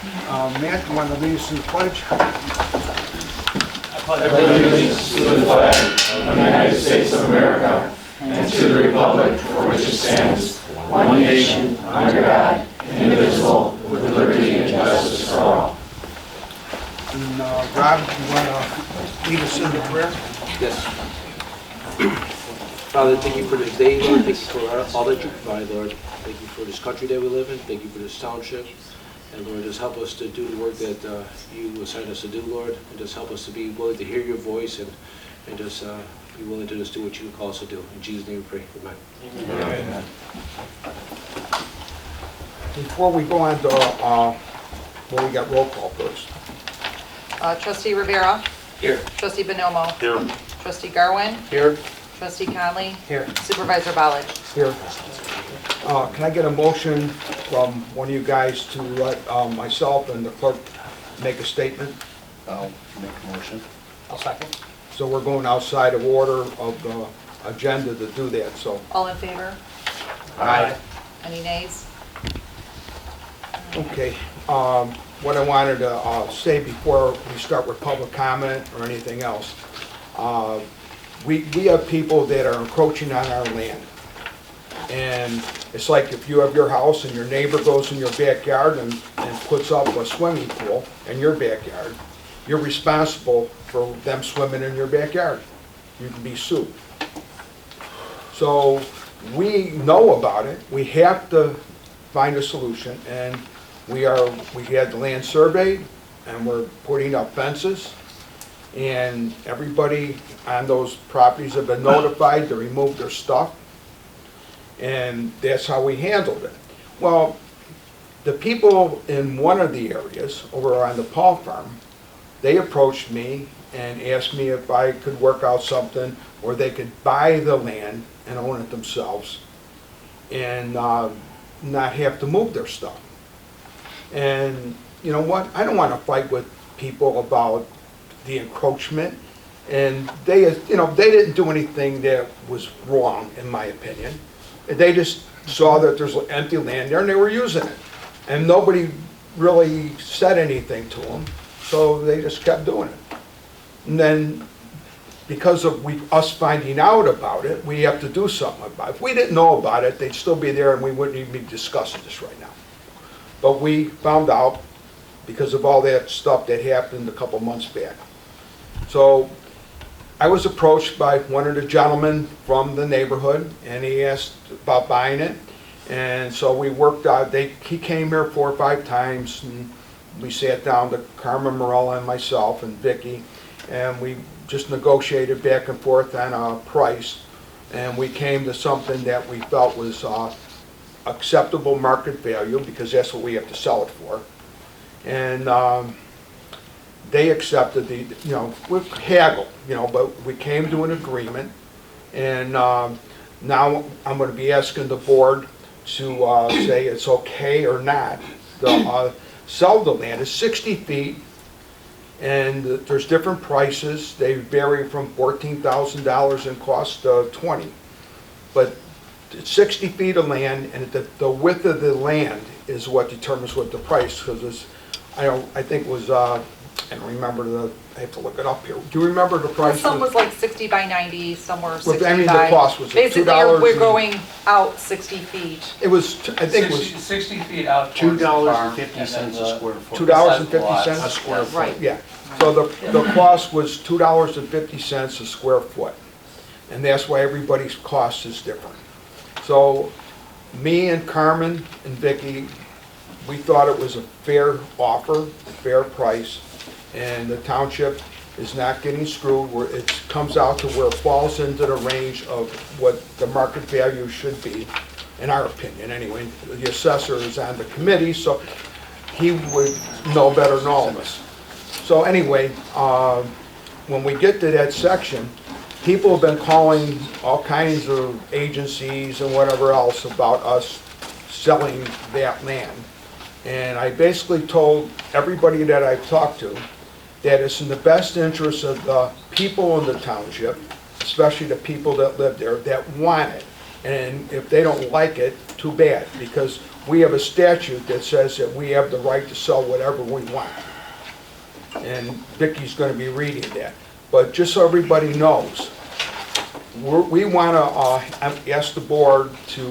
Matt, you want to lead us in the pledge? I pledge allegiance to the flag of the United States of America and to the republic for which it stands, one nation, under God, indivisible, with liberty and justice for all. And Rob, you want to lead us in the prayer? Yes. Father, thank you for this day, Lord. Thank you for all that you provide, Lord. Thank you for this country that we live in. Thank you for this township. And Lord, just help us to do the work that you assigned us to do, Lord. And just help us to be willing to hear your voice and just be willing to just do what you call us to do. In Jesus' name we pray. Amen. Amen. Before we go on to, well, we got roll call first. Trustee Rivera. Here. Trustee Bonomo. Here. Trustee Garwin. Here. Trustee Conley. Here. Supervisor Ballard. Here. Can I get a motion from one of you guys to let myself and the clerk make a statement? I'll make a motion. I'll second. So we're going outside of order of the agenda to do that, so. All in favor? Aye. Any nays? Okay, what I wanted to say before we start with public comment or anything else, we have people that are encroaching on our land. And it's like if you have your house and your neighbor goes in your backyard and puts up a swimming pool in your backyard, you're responsible for them swimming in your backyard. You can be sued. So we know about it. We have to find a solution, and we had the land surveyed, and we're putting up fences, and everybody on those properties have been notified to remove their stuff, and that's how we handled it. Well, the people in one of the areas over on the Paul farm, they approached me and asked me if I could work out something where they could buy the land and own it themselves and not have to move their stuff. And you know what? I don't want to fight with people about the encroachment. And they didn't do anything that was wrong, in my opinion. They just saw that there's empty land there and they were using it. And nobody really said anything to them, so they just kept doing it. And then, because of us finding out about it, we have to do something about it. If we didn't know about it, they'd still be there and we wouldn't even be discussing this right now. But we found out because of all that stuff that happened a couple months back. So I was approached by one of the gentlemen from the neighborhood, and he asked about buying it. And so we worked out, he came here 4 or 5 times, and we sat down to Carmen Morella and myself and Vicky, and we just negotiated back and forth on a price, and we came to something that we felt was acceptable market value, because that's what we have to sell it for. And they accepted we haggled, but we came to an agreement. And now I'm going to be asking the board to say it's okay or not to sell the land. It's 60 feet, and there's different prices. They vary from $14,000 in cost to $20,000. But it's 60 feet of land, and the width of the land is what determines what the price, because I think it was, I don't remember I have to look it up here. Do you remember the price? Some was like 60 by 90, some were 60 I mean, by... the cost was Basically, $2. we're going out 60 feet. It was, I think it was 60 feet out towards the farm, $2.50 and then a square foot. $2.50 A square foot. Right. Yeah, so the cost was $2.50 a square foot, and that's why everybody's cost is different. So me and Carmen and Vicky, we thought it was a fair offer, a fair price, and the township is not getting screwed. It comes out to where it falls into the range of what the market value should be, in our opinion anyway. The assessor is on the committee, so he would know better than all of us. So anyway, when we get to that section, people have been calling all kinds of agencies and whatever else about us selling that land. And I basically told everybody that I've talked to that it's in the best interest of the people in the township, especially the people that live there, that want it. And if they don't like it, too bad, because we have a statute that says that we have the right to sell whatever we want. And Vicky's gonna be reading that. But just so everybody knows, we wanna ask the board to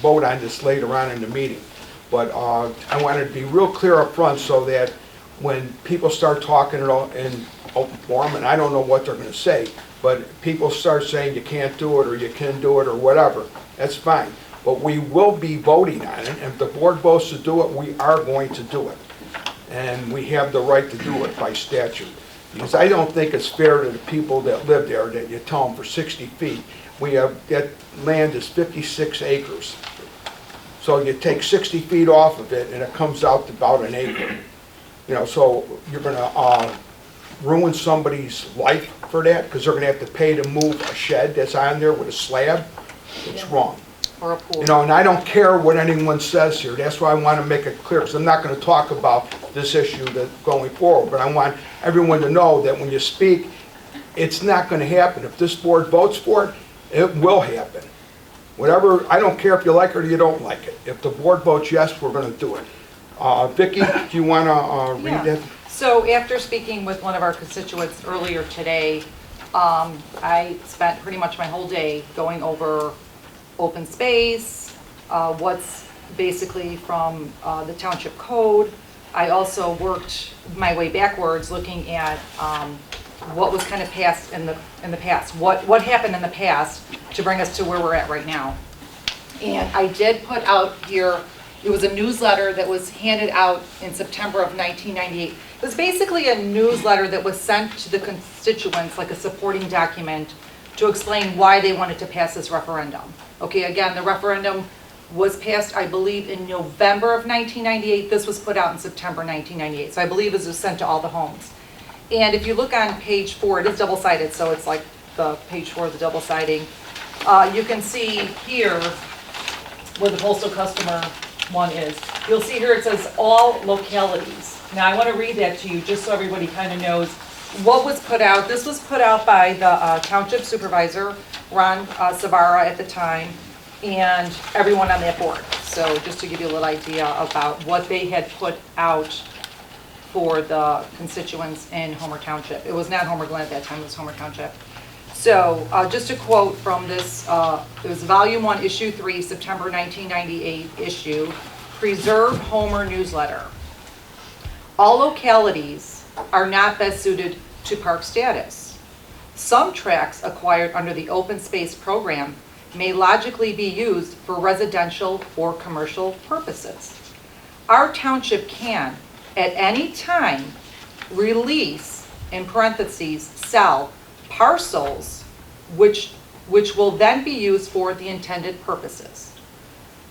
vote on this later on in the meeting. But I wanted to be real clear up front so that when people start talking in open forum, and I don't know what they're gonna say, but people start saying you can't do it, or you can do it, or whatever, that's fine. But we will be voting on it, and if the board votes to do it, we are going to do it. And we have the right to do it by statute. Because I don't think it's fair to the people that live there that you tell them for 60 feet. That land is 56 acres. So you take 60 feet off of it, and it comes out to about an acre. You know, so you're gonna ruin somebody's life for that, because they're gonna have to pay to move a shed that's on there with a slab. It's wrong. Or a pool. You know, and I don't care what anyone says here. That's why I want to make it clear, because I'm not going to talk about this issue going forward. But I want everyone to know that when you speak, it's not going to happen. If this board votes for it, it will happen. Whatever, I don't care if you like it or you don't like it. If the board votes yes, we're going to do it. Vicki, do you want to read that? So after speaking with one of our constituents earlier today, I spent pretty much my whole day going over open space, what's basically from the township code. I also worked my way backwards looking at what was kind of passed in the past, what happened in the past to bring us to where we're at right now. And I did put out here, it was a newsletter that was handed out in September of 1998. It was basically a newsletter that was sent to the constituents, like a supporting document, to explain why they wanted to pass this referendum. Okay, again, the referendum was passed, I believe, in November of 1998. This was put out in September 1998. So I believe this was sent to all the homes. And if you look on page 4, it is double-sided, so it's like the page 4 of the double siding. You can see here where the postal customer one is. You'll see here it says all localities. Now I want to read that to you just so everybody kind of knows what was put out. This was put out by the township supervisor, Ron Savara at the time, and everyone on that board. So just to give you a little idea about what they had put out for the constituents in Homer Township. It was not Homer Glen at that time, it was Homer Township. So just a quote from this, it was Volume 1, Issue 3, September 1998 issue, Preserve Homer Newsletter. All localities are not best suited to park status. Some tracts acquired under the open space program may logically be used for residential or commercial purposes. Our township can, at any time, release, in parentheses, sell parcels which will then be used for the intended purposes.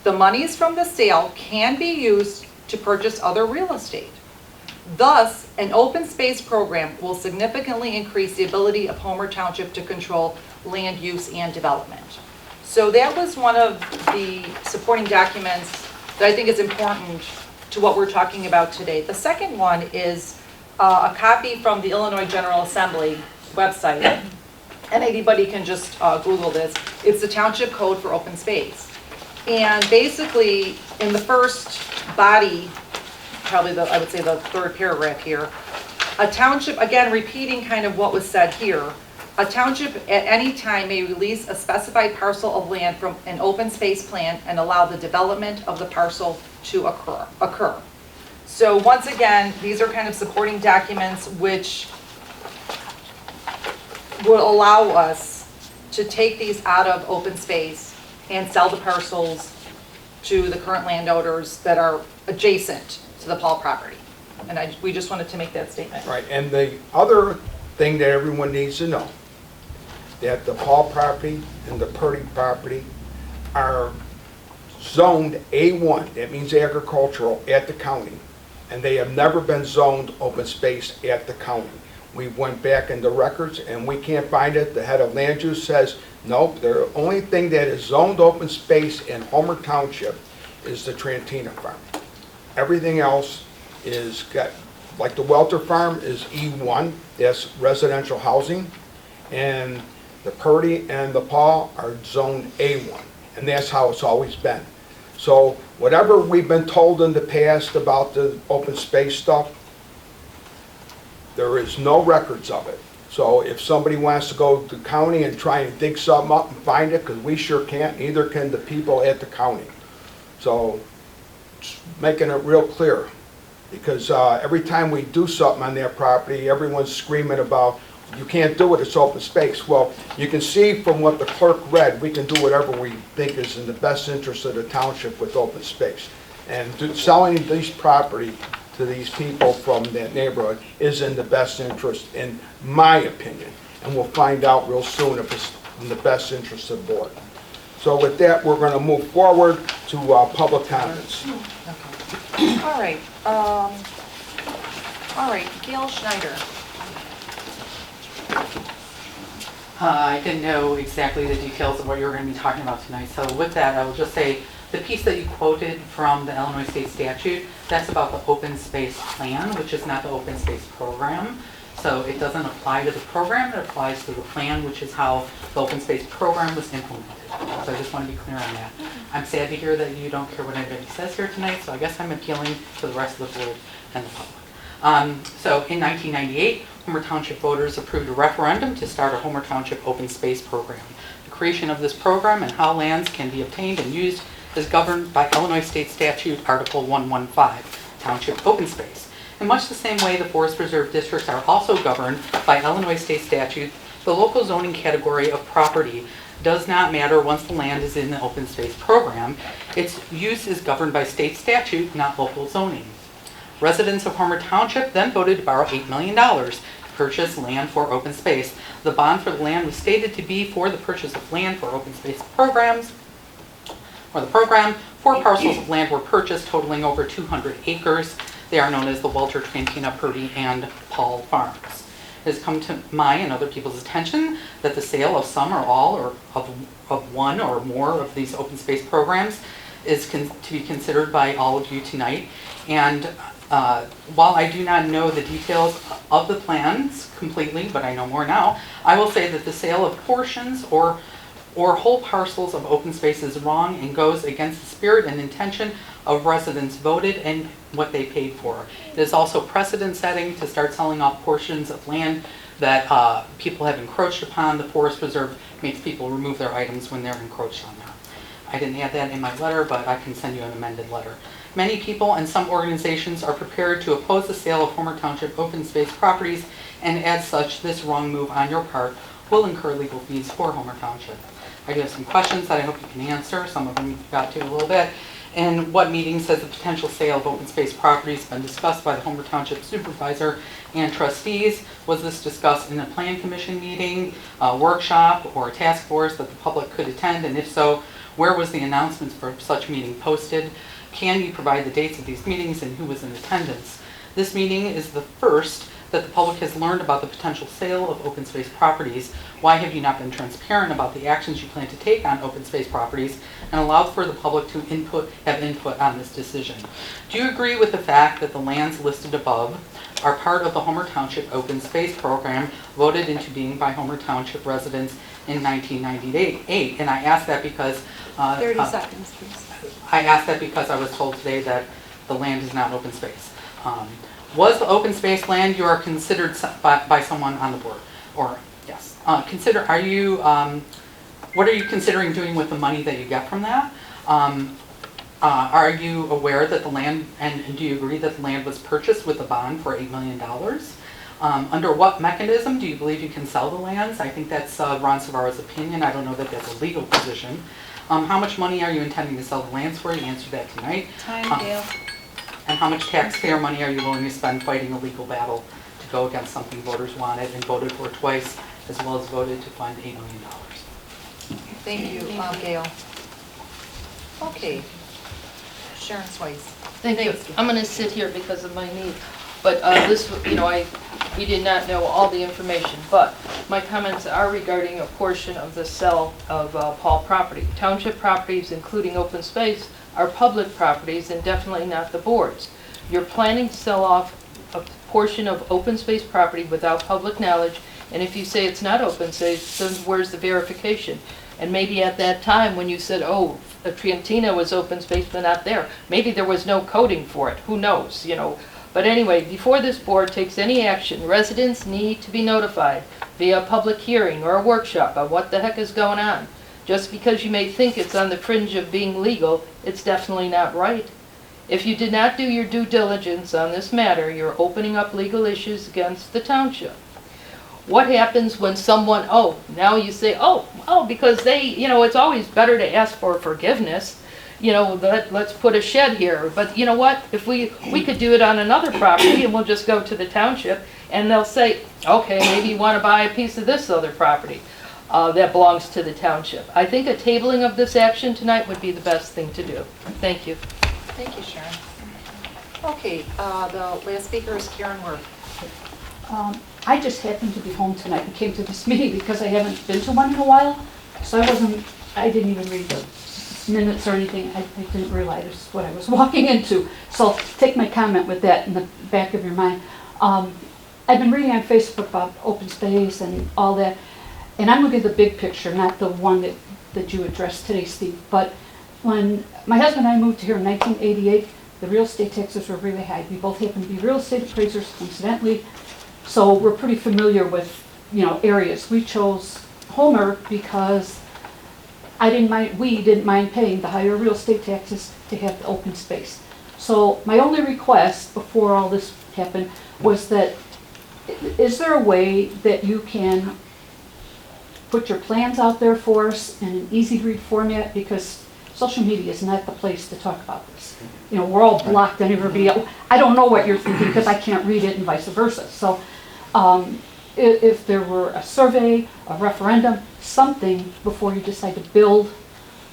The monies from the sale can be used to purchase other real estate. Thus, an open space program will significantly increase the ability of Homer Township to control land use and development. So that was one of the supporting documents that I think is important to what we're talking about today. The second one is a copy from the Illinois General Assembly website, and anybody can just Google this. It's the Township Code for Open Space. And basically, in the first body, probably I would say the third paragraph here, a township, again repeating kind of what was said here, a township at any time may release a specified parcel of land from an open space plan and allow the development of the parcel to occur. So once again, these are kind of supporting documents which will allow us to take these out of open space and sell the parcels to the current landowners that are adjacent to the Paul property. And we just wanted to make that statement. Right, and the other thing that everyone needs to know, that the Paul property and the Purdy property are zoned A1, that means agricultural, at the county. And they have never been zoned open space at the county. We went back in the records and we can't find it. The head of land use says, nope, the only thing that is zoned open space in Homer Township is the Trantina farm. Everything else is got, like the Welter farm is E1, that's residential housing, and the Purdy and the Paul are zoned A1. and that's how it's always been. So whatever we've been told in the past about the open space stuff, there is no records of it. So if somebody wants to go to the county and try and dig something up and find it, because we sure can't, neither can the people at the county. So just making it real clear, because every time we do something on that property, everyone's screaming about, you can't do it, it's open space. Well, you can see from what the clerk read, we can do whatever we think is in the best interest of the township with open space. And selling these property to these people from that neighborhood is in the best interest, in my opinion. And we'll find out real soon if it's in the best interest of the board. So with that, we're going to move forward to public comments. Okay. All right, Gail Schneider. I didn't know exactly the details of what you were going to be talking about tonight, so with that, I will just say the piece that you quoted from the Illinois State Statute, that's about the open space plan, which is not the open space program. So it doesn't apply to the program, it applies to the plan, which is how the open space program was implemented. So I just want to be clear on that. I'm sad to hear that you don't care what anybody says here tonight, so I guess I'm appealing to the rest of the board and the public. So in 1998, Homer Township voters approved a referendum to start a Homer Township open space program. The creation of this program and how lands can be obtained and used is governed by Illinois State Statute Article 115, Township Open Space. In much the same way the Forest Preserve districts are also governed by Illinois State Statute, the local zoning category of property does not matter once the land is in the open space program. Its use is governed by state statute, not local zoning. Residents of Homer Township then voted to borrow $8 million to purchase land for open space. The bond for the land was stated to be for the purchase of land for open space programs, or the program. 4 parcels of land were purchased totaling over 200 acres. They are known as the Walter Trantina Purdy and Paul Farms. It has come to my and other people's attention that the sale of some or all or of one or more of these open space programs is to be considered by all of you tonight. And while I do not know the details of the plans completely, but I know more now, I will say that the sale of portions or whole parcels of open space is wrong and goes against the spirit and intention of residents voted and what they paid for. It is also precedent setting to start selling off portions of land that people have encroached upon. The Forest Preserve makes people remove their items when they're encroached on them. I didn't add that in my letter, but I can send you an amended letter. Many people and some organizations are prepared to oppose the sale of Homer Township open space properties, and as such, this wrong move on your part will incur legal fees for Homer Township. I do have some questions that I hope you can answer. Some of them you got to a little bit. In what meetings has the potential sale of open space properties been discussed by the Homer Township supervisor and trustees? Was this discussed in a plan commission meeting, a workshop, or a task force that the public could attend? And if so, where was the announcements for such meeting posted? Can you provide the dates of these meetings and who was in attendance? This meeting is the first that the public has learned about the potential sale of open space properties. Why have you not been transparent about the actions you plan to take on open space properties and allowed for the public to have input on this decision? Do you agree with the fact that the lands listed above are part of the Homer Township open space program voted into being by Homer Township residents in 1998? And I ask that because 30 seconds, please. I asked that because I was told today that the land is not open space. Was the open space land you are considered by someone on the board? Or, yes. What are you considering doing with the money that you get from that? Are you aware that the land, and do you agree that the land was purchased with a bond for $8 million? Under what mechanism do you believe you can sell the lands? I think that's Ron Savara's opinion. I don't know that that's a legal position. How much money are you intending to sell the lands for? You answered that tonight. Time, Gail. And how much taxpayer money are you willing to spend fighting a legal battle to go against something voters wanted and voted for twice, as well as voted to fund $8 million? Thank you, Gail. Okay. Sharon Swayze. Thank you. I'm going to sit here because of my knee. But we did not know all the information. But my comments are regarding a portion of the sale of Paul property. Township properties, including open space, are public properties and definitely not the board's. You're planning to sell off a portion of open space property without public knowledge, and if you say it's not open space, then where's the verification? And maybe at that time, when you said, oh, a Trientina was open space but not there, maybe there was no coding for it, who knows, you know. But anyway, before this board takes any action, residents need to be notified via a public hearing or a workshop on what the heck is going on. Just because you may think it's on the fringe of being legal, it's definitely not right. If you did not do your due diligence on this matter, you're opening up legal issues against the township. What happens when someone, oh, now you say, oh, because they, you know, it's always better to ask for forgiveness. You know, let's put a shed here. But you know what? If we could do it on another property and we'll just go to the township and they'll say, okay, maybe you want to buy a piece of this other property that belongs to the township. I think a tabling of this action tonight would be the best thing to do. Thank you. Thank you, Sharon. Okay, the last speaker is Karen Worth. I just happened to be home tonight and came to this meeting because I haven't been to one in a while. So I didn't even read the minutes or anything. I didn't realize what I was walking into. So take my comment with that in the back of your mind. I've been reading on Facebook about open space and all that. And I'm looking at the big picture, not the one that you addressed today, Steve. But when my husband and I moved here in 1988, the real estate taxes were really high. We both happen to be real estate appraisers, coincidentally. So we're pretty familiar with, you know, areas. We chose Homer because we didn't mind paying the higher real estate taxes to have the open space. So my only request before all this happened was that, is there a way that you can put your plans out there for us in an easy to read format? Because social media is not the place to talk about this. You know, we're all blocked on everybody else. I don't know what you're thinking because I can't read it and vice versa. So if there were a survey, a referendum, something before you decide to build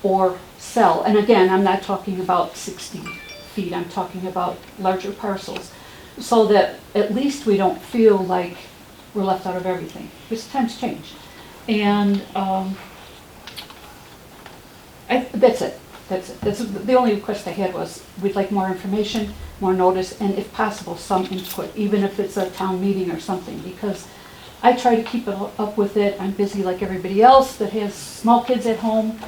or sell. And again, I'm not talking about 60 feet. I'm talking about larger parcels. So that at least we don't feel like we're left out of everything. Because times change. And that's it. That's the only request I had was we'd like more information, more notice, and if possible, some input, even if it's a town meeting or something, because I try to keep up with it. I'm busy like everybody else that has small kids at home,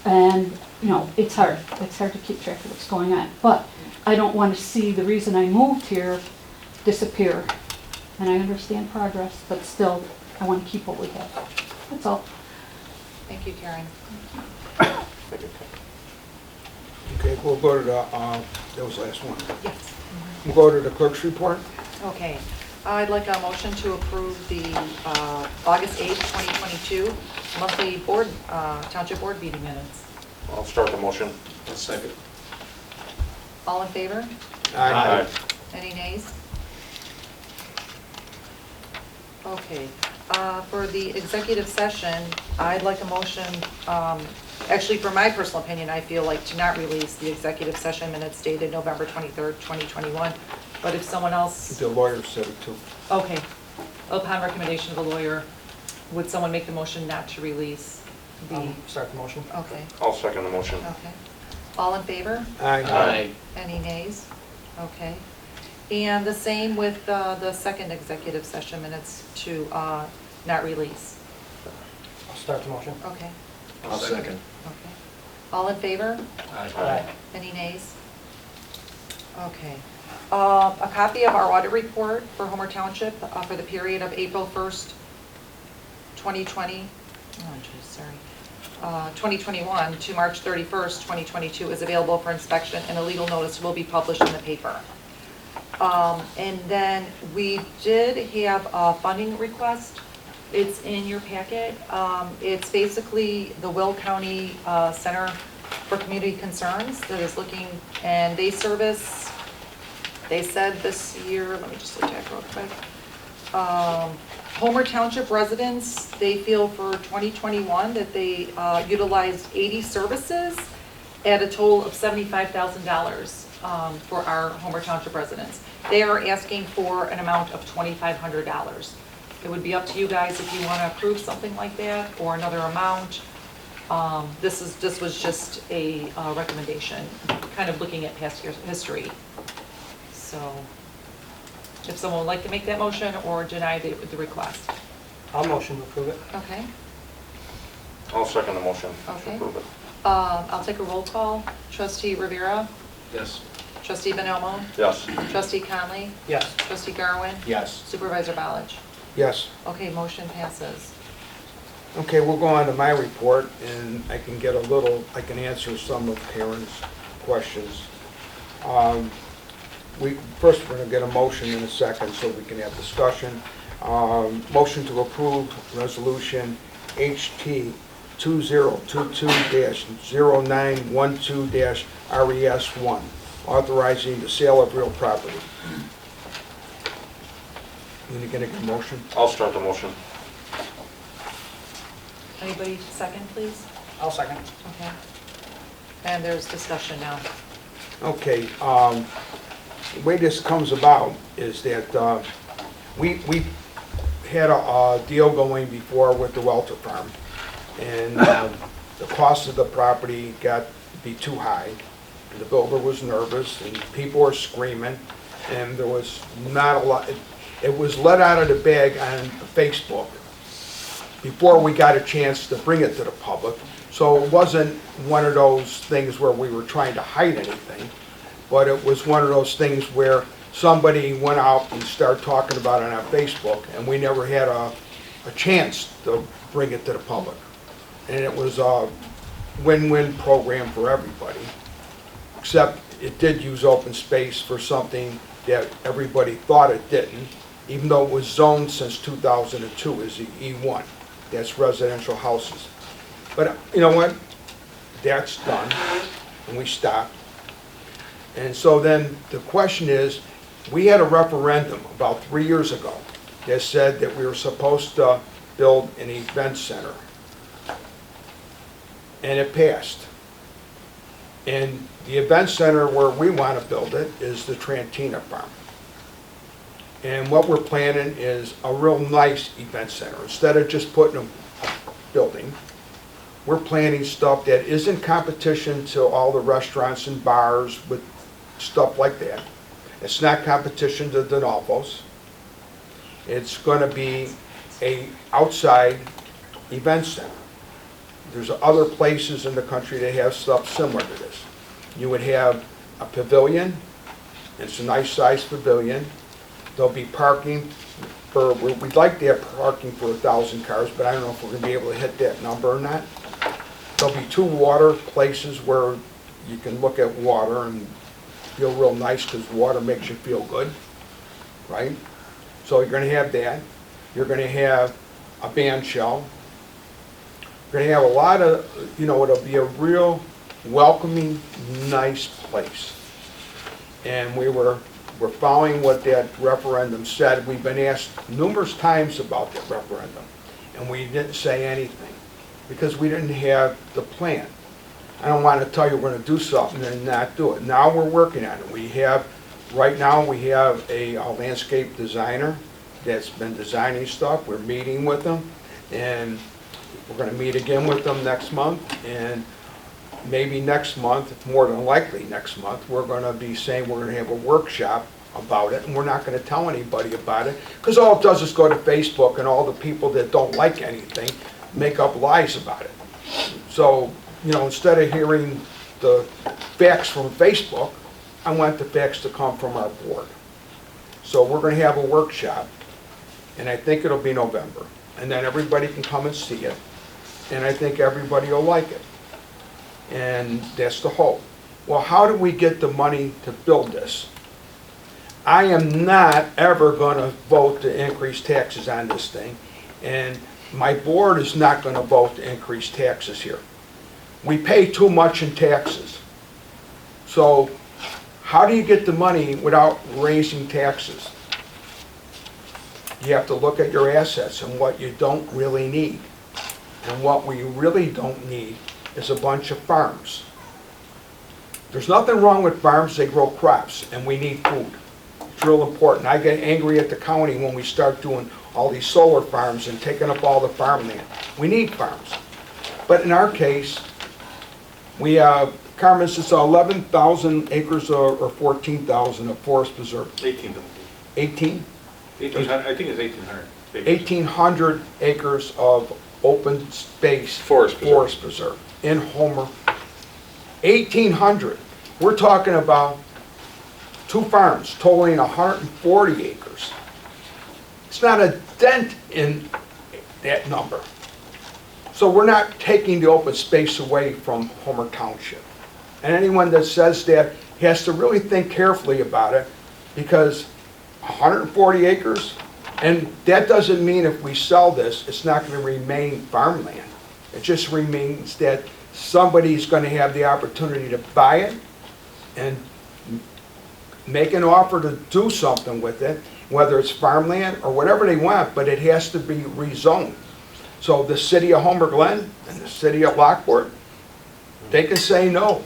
and you know, it's hard. It's hard to keep track of what's going on. But I don't want to see the reason I moved here disappear. And I understand progress, but still, I want to keep what we have. That's all. Thank you, Karen. Okay, we'll go to the, that was the last one. Yes. We'll go to the clerk's report. Okay. I'd like a motion to approve the August 8th, 2022 monthly board, township board meeting minutes. I'll start the motion. A second. All in favor? Aye. Any nays? Okay. For the executive session, I'd like a motion, actually, for my personal opinion, I feel like to not release the executive session minutes dated November 23rd, 2021. But if someone else, The lawyer said it too. okay, upon recommendation of the lawyer, would someone make the motion not to release the, Start the motion. okay, I'll second the motion. okay. All in favor? Aye. Any nays? Okay. And the same with the second executive session minutes to not release. I'll start the motion. Okay, I'll second. okay. All in favor? Aye. Any nays? Okay. A copy of our audit report for Homer Township for the period of April 1st, 2020, 2021 to March 31st, 2022 is available for inspection, and a legal notice will be published in the paper. And then we did have a funding request. It's in your packet. It's basically the Will County Center for Community Concerns that is looking, and they service, they said this year, let me just look at it real quick. Homer Township residents, they feel for 2021 that they utilized 80 services at a total of $75,000 for our Homer Township residents. They are asking for an amount of $2,500. It would be up to you guys if you want to approve something like that or another amount. This was just a recommendation, kind of looking at past year's history. So if someone would like to make that motion or deny the request. I'll motion to approve it. Okay. I'll second the motion. Okay. Approve it. I'll take a roll call. Trustee Rivera, Yes. trustee Benelmo, Yes. trustee Conley, Yes. trustee Garwin, Yes. supervisor Ballich. Yes. Okay, motion passes. Okay, we'll go on to my report, and I can answer some of Karen's questions. First, we're gonna get a motion in a second so we can have discussion. Motion to approve resolution HT 2022-0912-RES1, authorizing the sale of real property. You gonna get a motion? I'll start the motion. Anybody second, please? I'll second. Okay. And there's discussion now. Okay, the way this comes about is that we had a deal going before with the Welter Farm, and the cost of the property got to be too high. The builder was nervous, and people were screaming, and there was not a lot. It was let out of the bag on Facebook before we got a chance to bring it to the public. So it wasn't one of those things where we were trying to hide anything, but it was one of those things where somebody went out and started talking about it on Facebook, and we never had a chance to bring it to the public. And it was a win-win program for everybody, except it did use open space for something that everybody thought it didn't, even though it was zoned since 2002 as the E1. That's residential houses. But you know what? That's done, and we stopped. And so then the question is, we had a referendum about 3 years ago that said that we were supposed to build an event center. And it passed. And the event center where we want to build it is the Trantina Farm. And what we're planning is a real nice event center. Instead of just putting a building, we're planning stuff that isn't competition to all the restaurants and bars with stuff like that. It's not competition to Donalfo's. It's going to be a outside event center. There's other places in the country that have stuff similar to this. You would have a pavilion. It's a nice sized pavilion. There'll be parking for, we'd like to have parking for 1,000 cars, but I don't know if we're going to be able to hit that number or not. There'll be 2 water places where you can look at water and feel real nice, because water makes you feel good, right? So you're going to have that. You're going to have a band shell. You're going to have a lot of, it'll be a real welcoming, nice place. And we're following what that referendum said. We've been asked numerous times about that referendum, and we didn't say anything because we didn't have the plan. I don't want to tell you we're going to do something and not do it. Now we're working on it. Right now we have a landscape designer that's been designing stuff. We're meeting with them, and we're going to meet again with them next month, and maybe next month, more than likely next month, we're going to be saying we're going to have a workshop about it, and we're not going to tell anybody about it, because all it does is go to Facebook, and all the people that don't like anything make up lies about it. So, instead of hearing the facts from Facebook, I want the facts to come from our board. So we're going to have a workshop, and I think it'll be November, and then everybody can come and see it, and I think everybody will like it. And that's the hope. Well, how do we get the money to build this? I am not ever going to vote to increase taxes on this thing, and my board is not going to vote to increase taxes here. We pay too much in taxes. So how do you get the money without raising taxes? You have to look at your assets and what you don't really need. And what we really don't need is a bunch of farms. There's nothing wrong with farms. They grow crops, and we need food. It's real important. I get angry at the county when we start doing all these solar farms and taking up all the farmland. We need farms. But in our case, we have, Carmen, it's 11,000 acres or 14,000 of forest preserve. 18. 18? I think it's 1,800. 1,800 acres of open space. Forest preserve. Forest preserve in Homer. 1,800. We're talking about 2 farms totaling 140 acres. It's not a dent in that number. So we're not taking the open space away from Homer Township. And anyone that says that has to really think carefully about it, because 140 acres, and that doesn't mean if we sell this, it's not going to remain farmland. It just means that somebody's going to have the opportunity to buy it and make an offer to do something with it, whether it's farmland or whatever they want, but it has to be rezoned. So the city of Homer Glen and the city of Lockport, they can say no.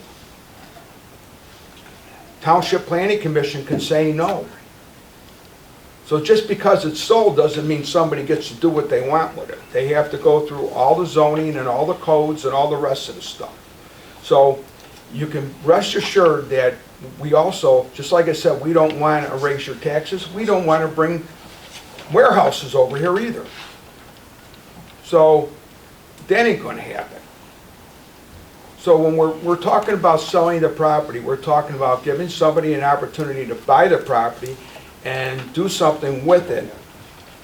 Township Planning Commission can say no. So just because it's sold doesn't mean somebody gets to do what they want with it. They have to go through all the zoning and all the codes and all the rest of the stuff. So you can rest assured that we also, just like I said, we don't want to raise your taxes. We don't want to bring warehouses over here either. So that ain't going to happen. So when we're talking about selling the property, we're talking about giving somebody an opportunity to buy the property and do something with it.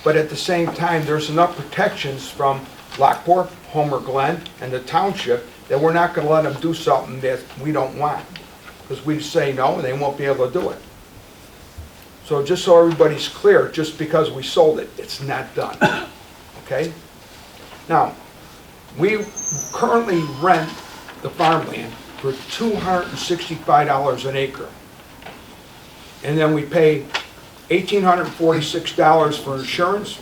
But at the same time, there's enough protections from Lockport, Homer Glen, and the township that we're not going to let them do something that we don't want. Because we say no, and they won't be able to do it. So just so everybody's clear, just because we sold it, it's not done. Okay? Now, we currently rent the farmland for $265 an acre. And then we pay $1,846 for insurance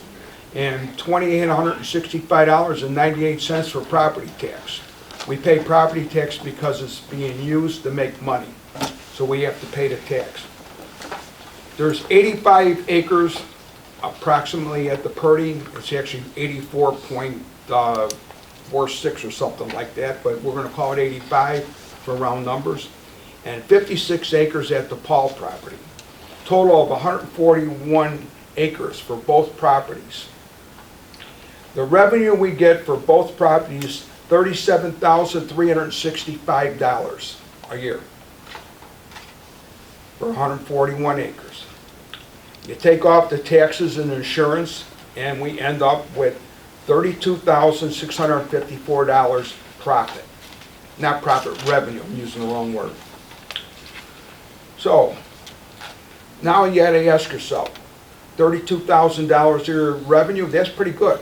and $2,865.98 for property tax. We pay property tax because it's being used to make money, so we have to pay the tax. There's 85 acres approximately at the Purdy. It's actually 84.46 or something like that, but we're going to call it 85 for round numbers. And 56 acres at the Paul property. Total of 141 acres for both properties. The revenue we get for both properties, $37,365 a year for 141 acres. You take off the taxes and insurance, and we end up with $32,654 profit. Not profit, revenue, I'm using the wrong word. So, now you gotta ask yourself, $32,000 a year revenue, that's pretty good.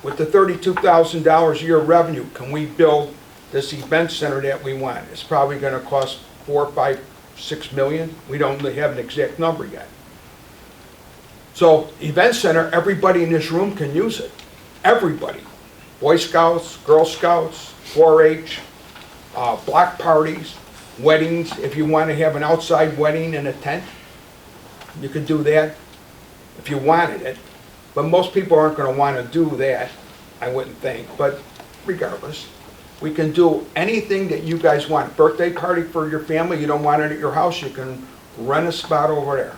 With the $32,000 a year revenue, can we build this event center that we want? It's probably gonna cost 4, 5, 6 million. We don't really have an exact number yet. So, event center, everybody in this room can use it. Everybody. Boy Scouts, Girl Scouts, 4-H, block parties, weddings. If you want to have an outside wedding in a tent, you could do that if you wanted it. But most people aren't going to want to do that, I wouldn't think. But regardless, we can do anything that you guys want. Birthday party for your family, you don't want it at your house, you can rent a spot over there.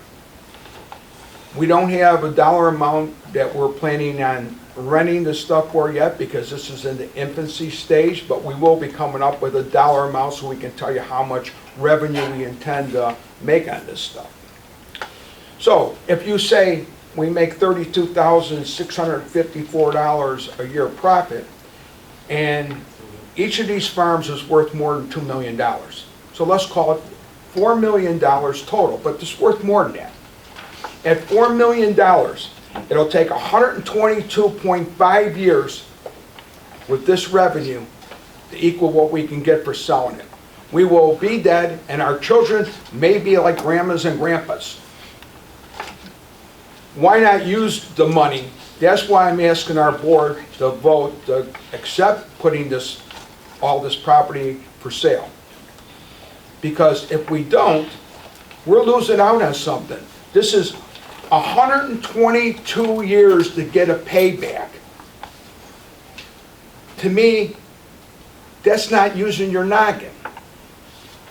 We don't have a dollar amount that we're planning on renting this stuff for yet because this is in the infancy stage, but we will be coming up with a dollar amount so we can tell you how much revenue we intend to make on this stuff. So if you say we make $32,654 a year profit, and each of these farms is worth more than $2 million. So let's call it $4 million total, but it's worth more than that. At $4 million, it'll take 122.5 years with this revenue to equal what we can get for selling it. We will be dead, and our children may be like grandmas and grandpas. Why not use the money? That's why I'm asking our board to vote to accept putting all this property for sale. Because if we don't, we're losing out on something. This is 122 years to get a payback. To me, that's not using your noggin.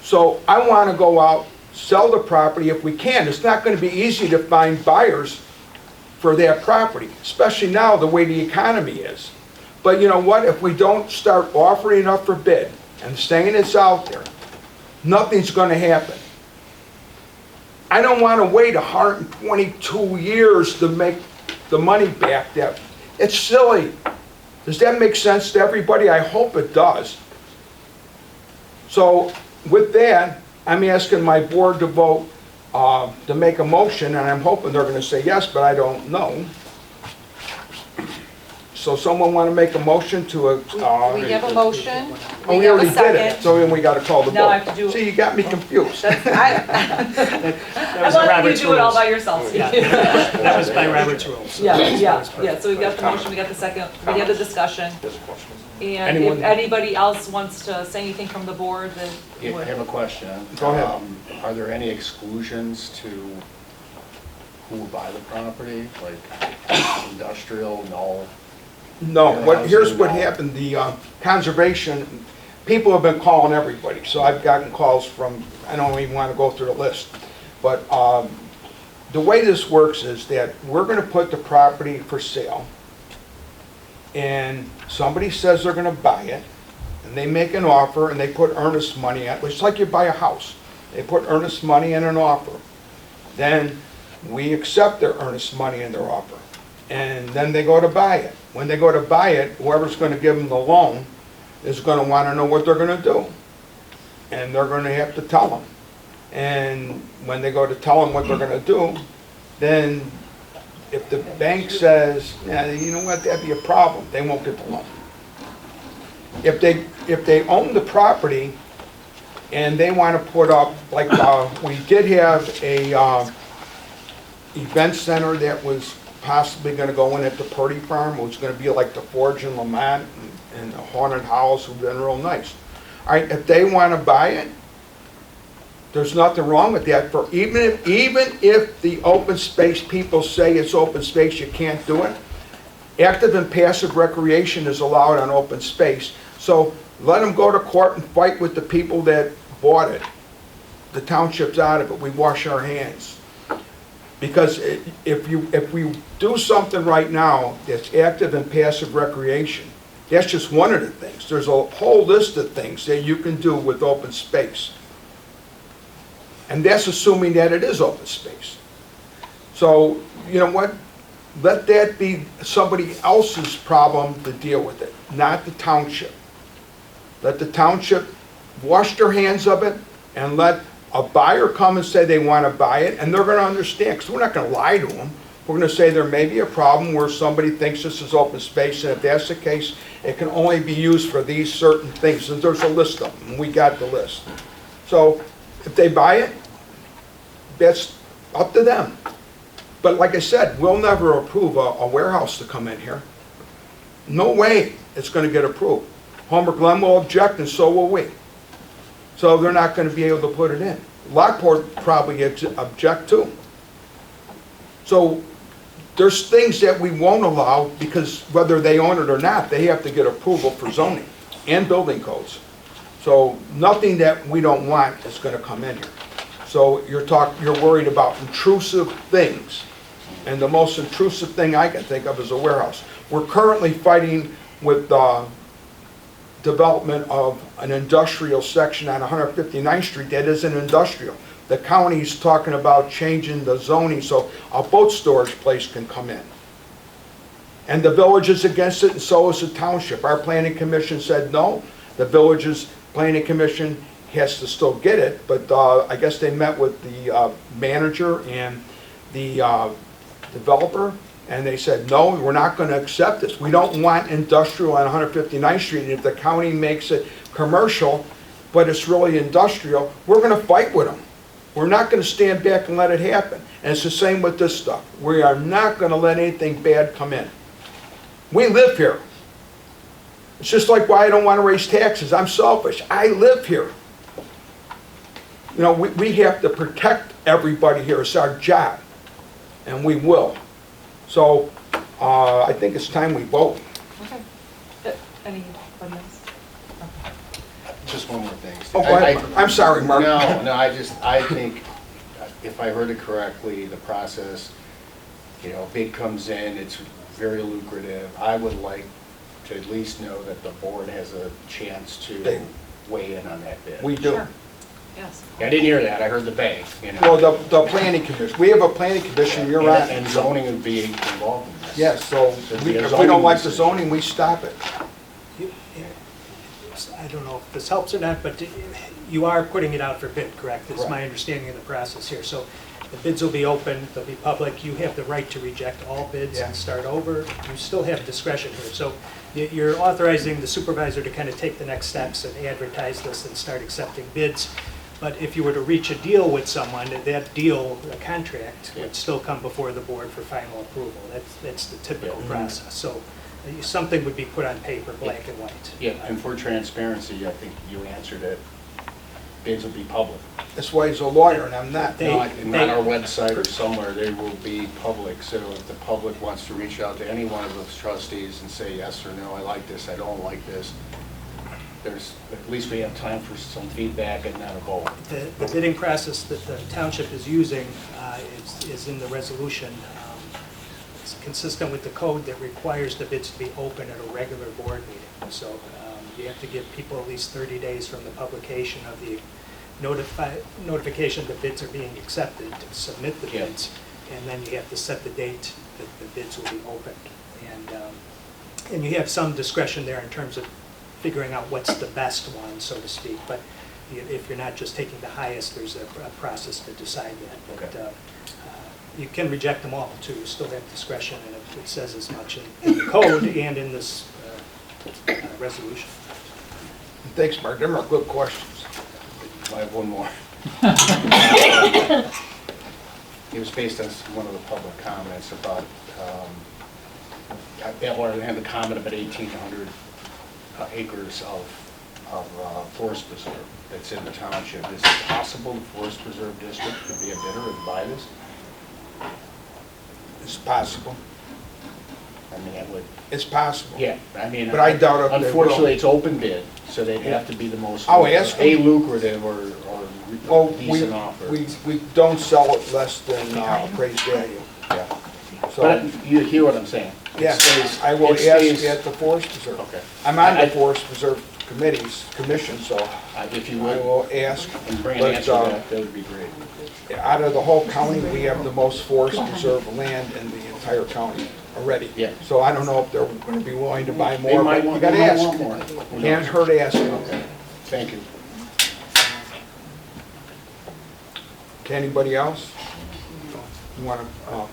So I want to go out, sell the property if we can. It's not going to be easy to find buyers for that property, especially now the way the economy is. But you know what, if we don't start offering it up for bid and saying it's out there, nothing's gonna happen. I don't wanna wait 122 years to make the money back. It's silly. Does that make sense to everybody? I hope it does. So with that, I'm asking my board to vote to make a motion, and I'm hoping they're gonna say yes, but I don't know. So someone wanna make a motion to, We have a motion. oh, we have a already did it, second. so then we gotta call the vote. Now I have to do- See, you got me confused. That's- That I was want you to Robert's do it all rules. by yourself. Yeah, that was by Robert's rules. Yeah, so we've got the motion, we got the second, we have the discussion. And if Anyone? anybody else wants to say anything from the board, then Yeah, I have a question. Go ahead. Are there any exclusions to who will buy the property, like industrial, no? No, Yeah, here's what no. happened, the conservation, people have been calling everybody, so I've gotten calls from, I don't even want to go through the list, but the way this works is that we're gonna put the property for sale, and somebody says they're gonna buy it, and they make an offer, and they put earnest money at, it's like you buy a house, they put earnest money in an offer, then we accept their earnest money in their offer, and then they go to buy it. When they go to buy it, whoever's gonna give them the loan is gonna wanna know what they're gonna do. And they're gonna have to tell them. And when they go to tell them what they're gonna do, then if the bank says, yeah, you know what, that'd be a problem, they won't get the loan. If they own the property and they wanna put up, like, we did have a, event center that was possibly gonna go in at the Purdy Farm. It was gonna be like the Forge in Lamont and the Haunted House, would have been real nice. All right, if they wanna buy it, there's nothing wrong with that. For even if the open space people say it's open space, you can't do it. Active and passive recreation is allowed on open space. So let them go to court and fight with the people that bought it. The township's out of it, we wash our hands. Because if we do something right now that's active and passive recreation, that's just one of the things. There's a whole list of things that you can do with open space. And that's assuming that it is open space. So, you know what? Let that be somebody else's problem to deal with it, not the township. Let the township wash their hands of it and let a buyer come and say they want to buy it, and they're going to understand, because we're not going to lie to them. We're going to say there may be a problem where somebody thinks this is open space, and if that's the case, it can only be used for these certain things. And there's a list of them, and we got the list. So if they buy it, that's up to them. But like I said, we'll never approve a warehouse to come in here. No way it's going to get approved. Homer Glen will object, and so will we. So they're not going to be able to put it in. Lockport probably object too. So there's things that we won't allow because whether they own it or not, they have to get approval for zoning and building codes. So nothing that we don't want is going to come in here. So you're worried about intrusive things. And the most intrusive thing I can think of is a warehouse. We're currently fighting with development of an industrial section on 159th Street that isn't industrial. The county's talking about changing the zoning so a boat storage place can come in. And the village is against it, and so is the township. Our planning commission said no. The village's planning commission has to still get it, but I guess they met with the manager and the developer, and they said, no, we're not going to accept this. We don't want industrial on 159th Street. And if the county makes it commercial, but it's really industrial, we're going to fight with them. We're not going to stand back and let it happen. And it's the same with this stuff. We are not going to let anything bad come in. We live here. It's just like why I don't want to raise taxes. I'm selfish. I live here. You know, we have to protect everybody here. It's our job. And we will. So, I think it's time we vote. Okay. Anybody else? Just one more thing. Oh, go ahead. I'm sorry, Mark. No, I think, if I heard it correctly, the process, you know, bid comes in, it's very lucrative. I would like to at least know that the board has a chance to weigh in on that bid. We do. Sure. Yes. I didn't hear that, I heard the bank, you know. Well, the planning commission, we have a planning commission, you're on. And zoning would be involved in this. Yes, so There'd we- be a if we don't zoning like the decision. zoning, we stop it. I don't know if this helps or not, but you are putting it out for bid, correct? That's my Correct. understanding of the process here. So the bids will be open, they'll be public, you have the right to reject all bids Yeah. and start over. You still have discretion here. So you're authorizing the supervisor to kind of take the next steps and advertise this and start accepting bids. But if you were to reach a deal with someone, that deal, a contract, would still come before the board for final approval. That's the typical process. So something would be put on paper, black and white. Yeah, and for transparency, I think you answered it. Bids will be public. That's why he's a lawyer and I'm not. Not our website or somewhere, they will be public. So if the public wants to reach out to any one of those trustees and say yes or no, I like this, I don't like this, there's, at least we have time for some feedback and not a vote. The bidding process that the township is using is in the resolution. It's consistent with the code that requires the bids to be open at a regular board meeting. So you have to give people at least 30 days from the publication of the notification that bids are being accepted to submit the bids. And then you have to set the date that the bids will be opened. And you have some discretion there in terms of figuring out what's the best one, so to speak. But if you're not just taking the highest, there's a process to decide that. But you can reject them all, too. You still have discretion, and it says as much in the code and in this resolution. Thanks, Mark, them are good questions. I have one more. It was based on one of the public comments about, and the comment about 1,800 acres of forest preserve that's in the township. Is it possible the Forest Preserve District could be a bidder and buy this? It's possible. I mean, that would, It's possible. yeah, I mean. But I doubt if they will. Unfortunately, it's open bid, so they'd have to be the most. I'll ask them. lucrative or Well, decent offer. we don't sell it less than appraised value. Yeah. So, But you hear what I'm saying? It yes, stays- I will it ask stays- at the Forest Preserve. Okay. I'm on I- the Forest Preserve commission, so If you I would, will ask. and bring an But, answer to that, that would be great. Out of the whole county, we have the most forest preserve land in the entire county already. Yeah. So I don't know if they're gonna be willing to buy They more, might but you want, gotta they might ask. want more. Who Can't knows? hurt asking. Okay, thank you. Okay, anybody else? You wanna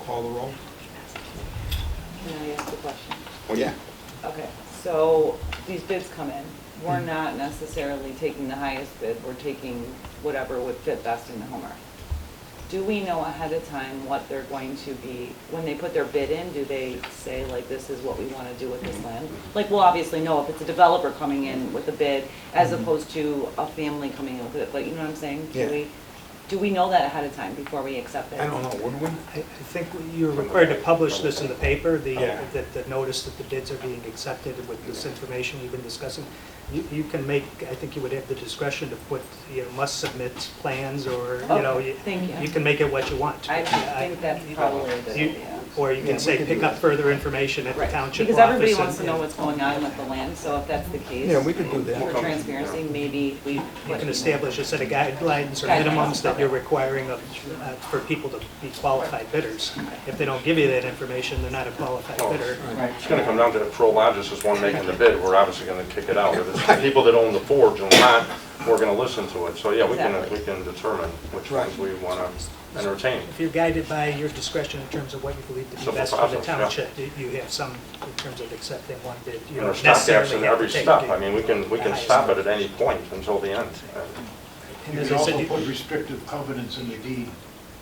call the roll? Can I ask a question? Oh, yeah. Okay, so these bids come in. We're not necessarily taking the highest bid, we're taking whatever would fit best in the homeowner. Do we know ahead of time what they're going to be, when they put their bid in, do they say like, this is what we want to do with this land? Like, we'll obviously know if it's a developer coming in with a bid as opposed to a family coming in with it, but you know what I'm saying? Yeah. Do we know that ahead of time before we accept it? I don't know, would we? I think you're required to publish this in the paper, Yeah. the notice that the bids are being accepted with this information we've been discussing. You can make, I think you would have the discretion to put, must submit plans, or, Okay, thank you. you can make it what you want. I think that's probably a good You- idea. Or you Yeah, can we say, can pick do up that. further information at the Right, township office. because everybody wants to and- know what's going on with the land, so if that's the case. Yeah, we could do that. For transparency, maybe we. You can establish a set of guidelines or Guidelines, minimums that okay. you're requiring for people to be qualified bidders. If they don't give you that information, they're not a qualified bidder. It's gonna come down to, if Prologis is one making the bid, we're obviously gonna kick it out. If it's the people that own the forge and not, we're gonna listen to it. So, yeah, we Exactly. can determine which Right. ones we wanna entertain. If you're guided by your discretion in terms of what you believe to be Simple best for the process, yeah. township, you have some in terms of accepting one bid. You And don't there's stopgaps necessarily in have every to take step. the- I mean, we can the highest stop one. it at any point until the end. And You as can I said, also put restrictive covenants in the deed.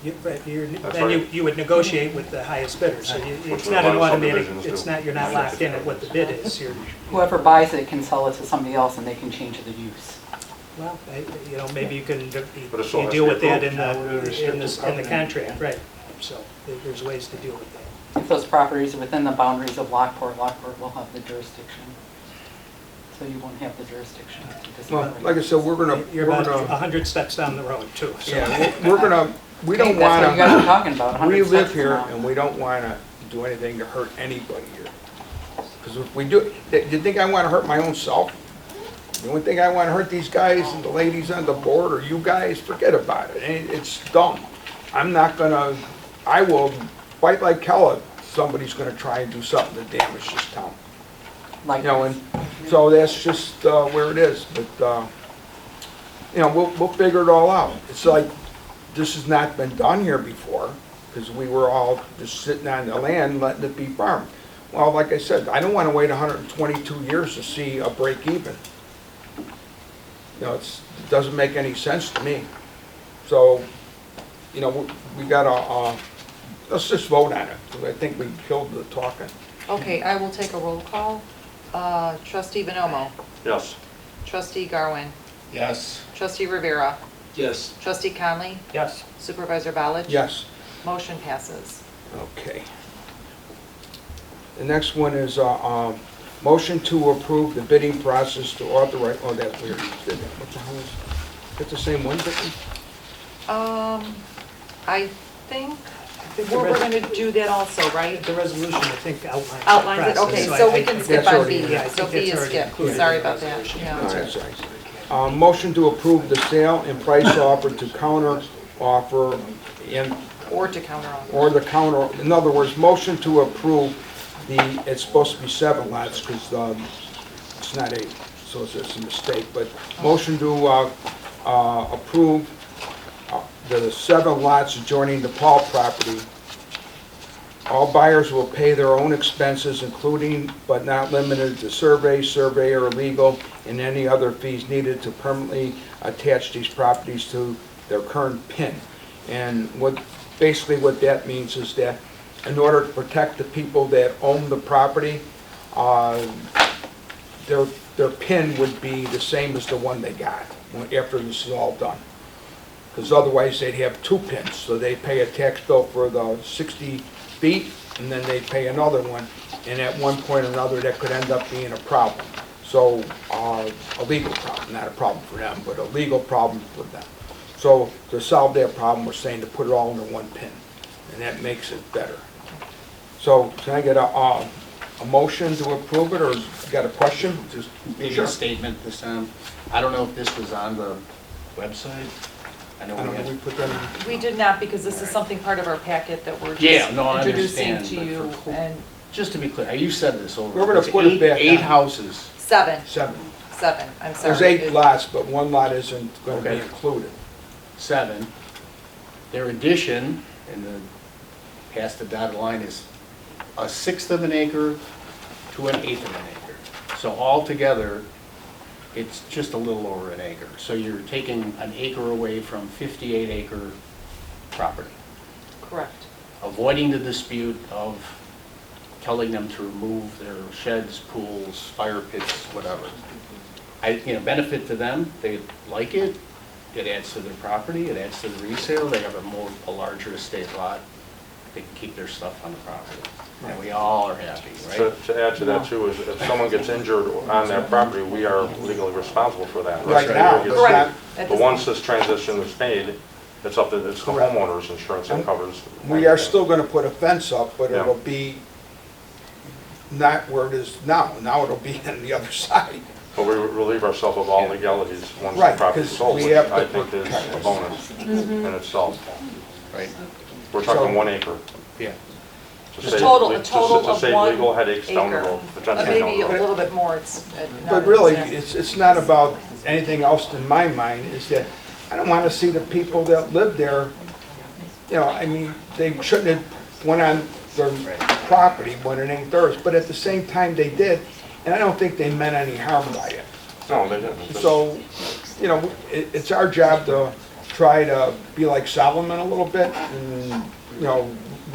Right, That's then right. you would negotiate with the highest bidder, so Which it's a not lot an of automatic, subdivisions it's do. not, you're not locked in at what the bid is. Whoever buys it can sell it to somebody else and they can change the use. Well, maybe you can, But it still you has deal to be with that approved. in the contract, right. So there's ways to deal with that. If those properties are within the boundaries of Lockport, Lockport will have the jurisdiction. So you won't have the jurisdiction. Well, like I said, we're gonna, You're about 100 steps down the road, too. So yeah, we're gonna we don't Okay, that's what you guys are wanna, talking about, we 100 live steps here now. and we don't wanna do anything to hurt anybody here. Because if we do, do you think I wanna hurt my own self? The only thing I wanna hurt these guys and the ladies on the board or you guys, forget about it. It's dumb. I'm not gonna, I will fight like hell if somebody's gonna try and do something to damage this town. Like, You know, and so that's just where it is, but, you know, we'll figure it all out. It's like, this has not been done here before, because we were all just sitting on the land letting it be farmed. Well, like I said, I don't want to wait 122 years to see a break even. You know, it doesn't make any sense to me. So, you know, we gotta, let's just vote on it, because I think we killed the talking. Okay, I will take a roll call. Trustee Bonomo, Yes. trustee Garwin, Yes. trustee Rivera, Yes. trustee Conley, Yes. supervisor Ballich. Yes. Motion passes. Okay. The next one is, motion to approve the bidding process to authorize, oh, that we already did that. What the hell is it the same one, Vicki? I think we're gonna do that also, right? The resolution, I think, outlines the Outlines it, process, okay, I- so I we can think skip that's on already- B. yeah, I think Sophia that's already skipped, included sorry in the about that, resolution. yeah. All right, sorry. Motion to approve the sale and price offer to counter offer in, Or to counter on. or the counter, in other words, motion to approve the, it's supposed to be 7 lots, because it's not 8, so it's just a mistake, but motion to approve the 7 lots adjoining the Paul property. All buyers will pay their own expenses, including but not limited to survey, surveyor, legal, and any other fees needed to permanently attach these properties to their current PIN. And basically what that means is that in order to protect the people that own the property, their PIN would be the same as the one they got after this is all done. Because otherwise they'd have 2 PINs, so they pay a tax bill for the 60 feet, and then they pay another one, and at one point or another, that could end up being a problem. So, a legal problem, not a problem for them, but a legal problem for them. So, to solve that problem, we're saying to put it all under 1 PIN, and that makes it better. So, can I get a motion to approve it, or you got a question? Just maybe Sure. a statement this time. I don't know if this was on the website. I know I don't we know, we had, put that in. We did not, because this is something part of our packet that we're Yeah, just no, I introducing understand, to but you, for- and just to be clear, you said this over. We're gonna It's put it back 8 on. houses. 7, 7. I'm sorry. There's 8 lots, but 1 lot isn't going to be Okay. included. 7. Their addition, in the, past the dotted line, is 1/6 of an acre to 1/8 of an acre. So altogether, it's just a little over an acre. So you're taking an acre away from 58-acre property, Correct. avoiding the dispute of telling them to remove their sheds, pools, fire pits, whatever. Benefit to them, they like it, it adds to their property, it adds to the resale, they have a larger estate lot, they can keep their stuff on the property. And we all are happy, right? To add to that too, is if someone gets injured on that property, we are legally responsible for that. Right now, It's- it's Correct. not, At But this- once this transition is made, it's up to, it's the Correct. homeowner's insurance that covers. we are still going to put a fence up, but Yeah. it'll be not where it is now. Now it'll be on the other side. But we relieve ourselves of all legalities once the Right, property is 'cause sold, we which have to I think is protect a us. bonus in itself. Right? We're talking So- 1 acre. Yeah. To A save total, le- a to- total to of save 1 legal headaches down the acre. road, potentially down Maybe the a road. little bit more, it's not. But really, it's- it's not about anything else in my mind, is that I don't want to see the people that live there, I mean, they shouldn't have went on their property when it ain't theirs, but at the same time they did, and I don't think they meant any harm by it. No, they didn't. Just- So, it's our job to try to be like Solomon a little bit and,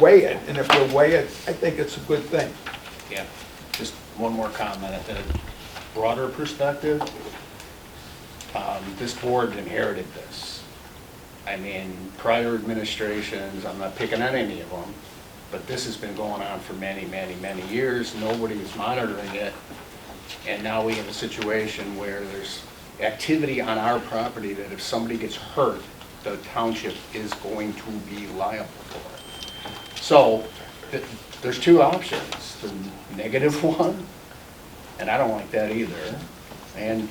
weigh it. And if we weigh it, I think it's a good thing. Yeah. Just one more comment. At the broader perspective, this board inherited this. I mean, prior administrations, I'm not picking on any of them, but this has been going on for many, many, many years. Nobody was monitoring it. And now we have a situation where there's activity on our property that if somebody gets hurt, the township is going to be liable for it. So, there's two options, the negative one, and I don't like that either, and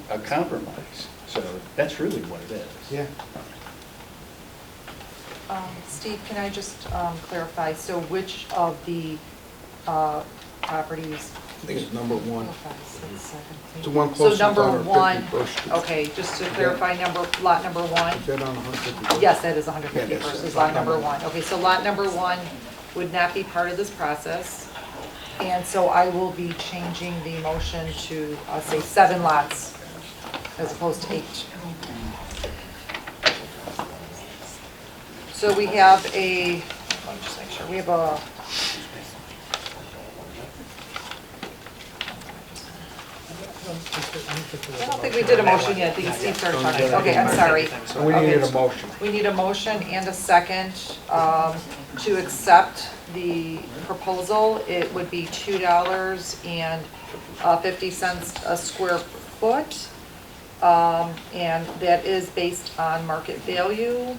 a compromise. So that's really what it is. Yeah. Steve, can I just clarify, so which of the properties? I think it's number one. 4, 5, 6, 7, 8. It's the one So closest to number 150 one, Bush Street. okay, just to clarify, lot number one? Is that on 150 Bush? Yes, that is 150 Yeah, that's versus it. lot number one. Okay, so lot number one would not be part of this process. And so I will be changing the motion to, say, 7 lots as opposed to 8. So we have let me just make sure, we have a, I don't think we did a motion yet, I think Steve started talking. Okay, I'm sorry. So we needed a motion. We need a motion and a second to accept the proposal. It would be $2.50 a square foot. And that is based on market value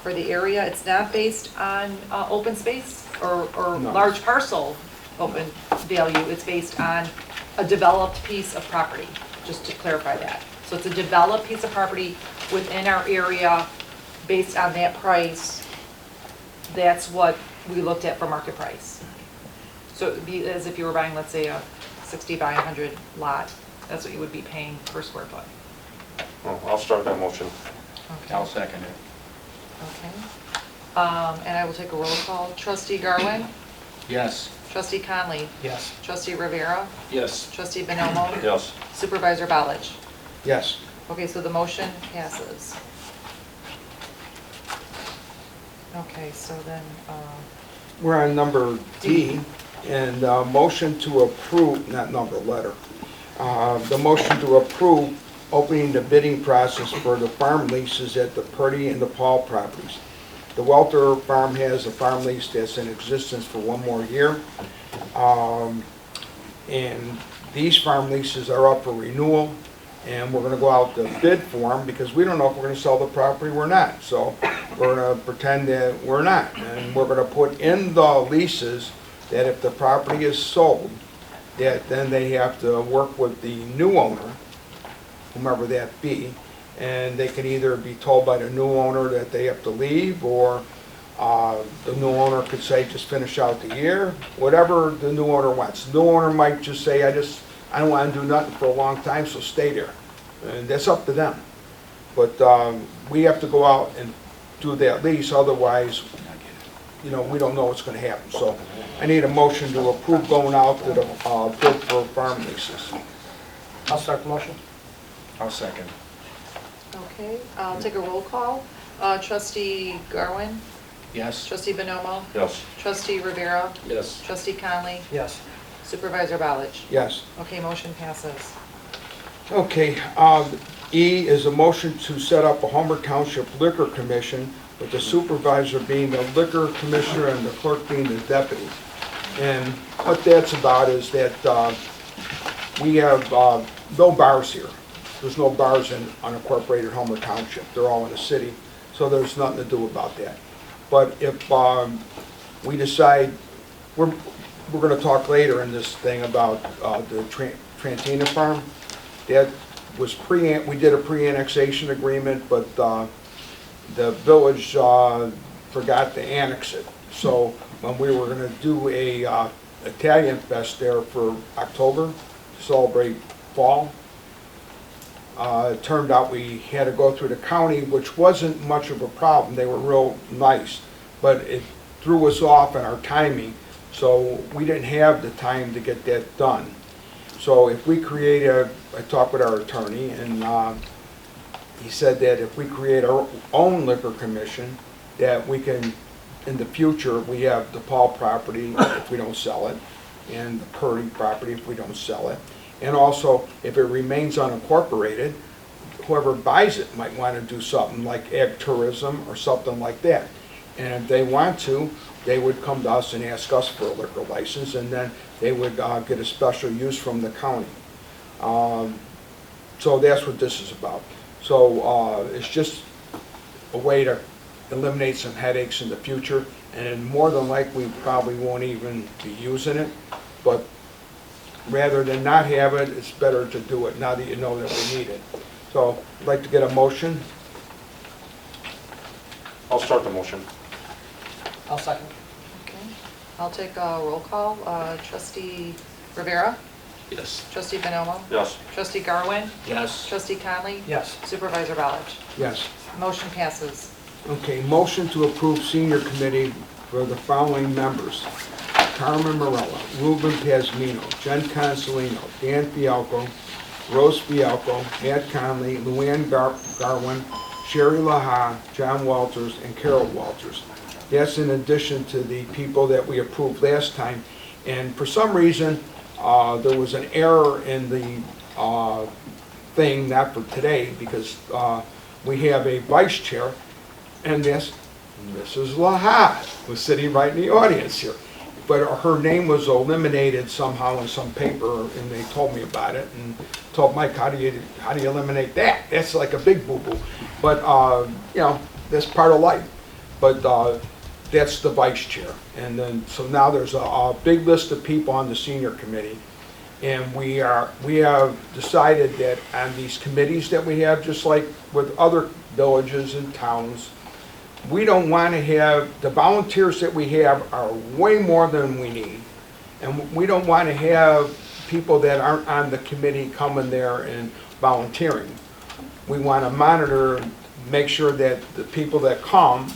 for the area. It's not based on open space or No. large parcel open value. It's based on a developed piece of property, just to clarify that. So it's a developed piece of property within our area based on that price. That's what we looked at for market price. So it'd be as if you were buying, let's say, a 60 by 100 lot. That's what you would be paying per square foot. Well, I'll start that motion. Okay. I'll second it. Okay. And I will take a roll call. Trustee Garwin? Yes. Trustee Conley? Yes. Trustee Rivera? Yes. Trustee Bonomo? Yes. Supervisor Ballage? Yes. Okay, so the motion passes. Okay, so then, We're on number D, and motion to approve, not number, letter. The motion to approve opening the bidding process for the farm leases at the Purdy and the Paul properties. The Welter Farm has a farm lease that's in existence for 1 more year. And these farm leases are up for renewal, and we're gonna go out to bid for them because we don't know if we're gonna sell the property or not. So we're gonna pretend that we're not, and we're gonna put in the leases that if the property is sold, that then they have to work with the new owner, whomever that be, and they can either be told by the new owner that they have to leave, or the new owner could say, just finish out the year, whatever the new owner wants. The new owner might just say, I don't want to do nothing for a long time, so stay there. And that's up to them. But we have to go out and do that lease, otherwise, you know, we don't know what's going to happen. So I need a motion to approve going out to the bid for farm leases. I'll start the motion. I'll second. okay, I'll take a roll call. Trustee Garwin? Yes. Trustee Bonomo? Yes. Trustee Rivera? Yes. Trustee Conley? Yes. Supervisor Ballage? Yes. Okay, motion passes. Okay, E is a motion to set up a Homer Township Liquor Commission, with the supervisor being the liquor commissioner and the clerk being the deputy. And what that's about is that we have no bars here. There's no bars in unincorporated Homer Township. They're all in the city, so there's nothing to do about that. But if we decide, we're going to talk later in this thing about the Trantina Farm. That was we did a pre-annexation agreement, but the village forgot to annex it. So when we were going to do a Italian Fest there for October, to celebrate fall, it turned out we had to go through the county, which wasn't much of a problem. They were real nice, but it threw us off in our timing, so we didn't have the time to get that done. So if we create I talked with our attorney, and he said that if we create our own liquor commission, that we can, in the future, we have the Paul property if we don't sell it, and the Purdy property if we don't sell it. And also, if it remains unincorporated, whoever buys it might want to do something like ag tourism or something like that. And if they want to, they would come to us and ask us for a liquor license, and then they would get a special use from the county. So that's what this is about. So it's just a way to eliminate some headaches in the future, and then more than likely, we probably won't even be using it, but rather than not have it, it's better to do it now that you know that we need it. So, I'd like to get a motion. I'll start the motion. I'll second. Okay. I'll take a roll call. Trustee Rivera? Yes. Trustee Bonomo? Yes. Trustee Garwin? Yes. Trustee Conley? Yes. Supervisor Ballich? Yes. Motion passes. Okay, motion to approve senior committee for the following members: Carmen Morella, Ruben Pazmino, Jen Consolino, Dan Fialco, Rose Fialco, Matt Conley, Luann Garwin, Sherry Laha, John Walters, and Carol Walters. That's in addition to the people that we approved last time. And for some reason, there was an error in the thing, not for today, because we have a vice chair, and this Mrs. Laha was sitting right in the audience here. But her name was eliminated somehow in some paper, and they told me about it, and told Mike, how do you eliminate that? That's like a big boo-boo. But, you know, that's part of life. But that's the vice chair. And then, so now there's a big list of people on the senior committee. And we have decided that on these committees that we have, just like with other villages and towns, we don't want to have, the volunteers that we have are way more than we need. And we don't want to have people that aren't on the committee coming there and volunteering. We want to monitor, make sure that the people that come,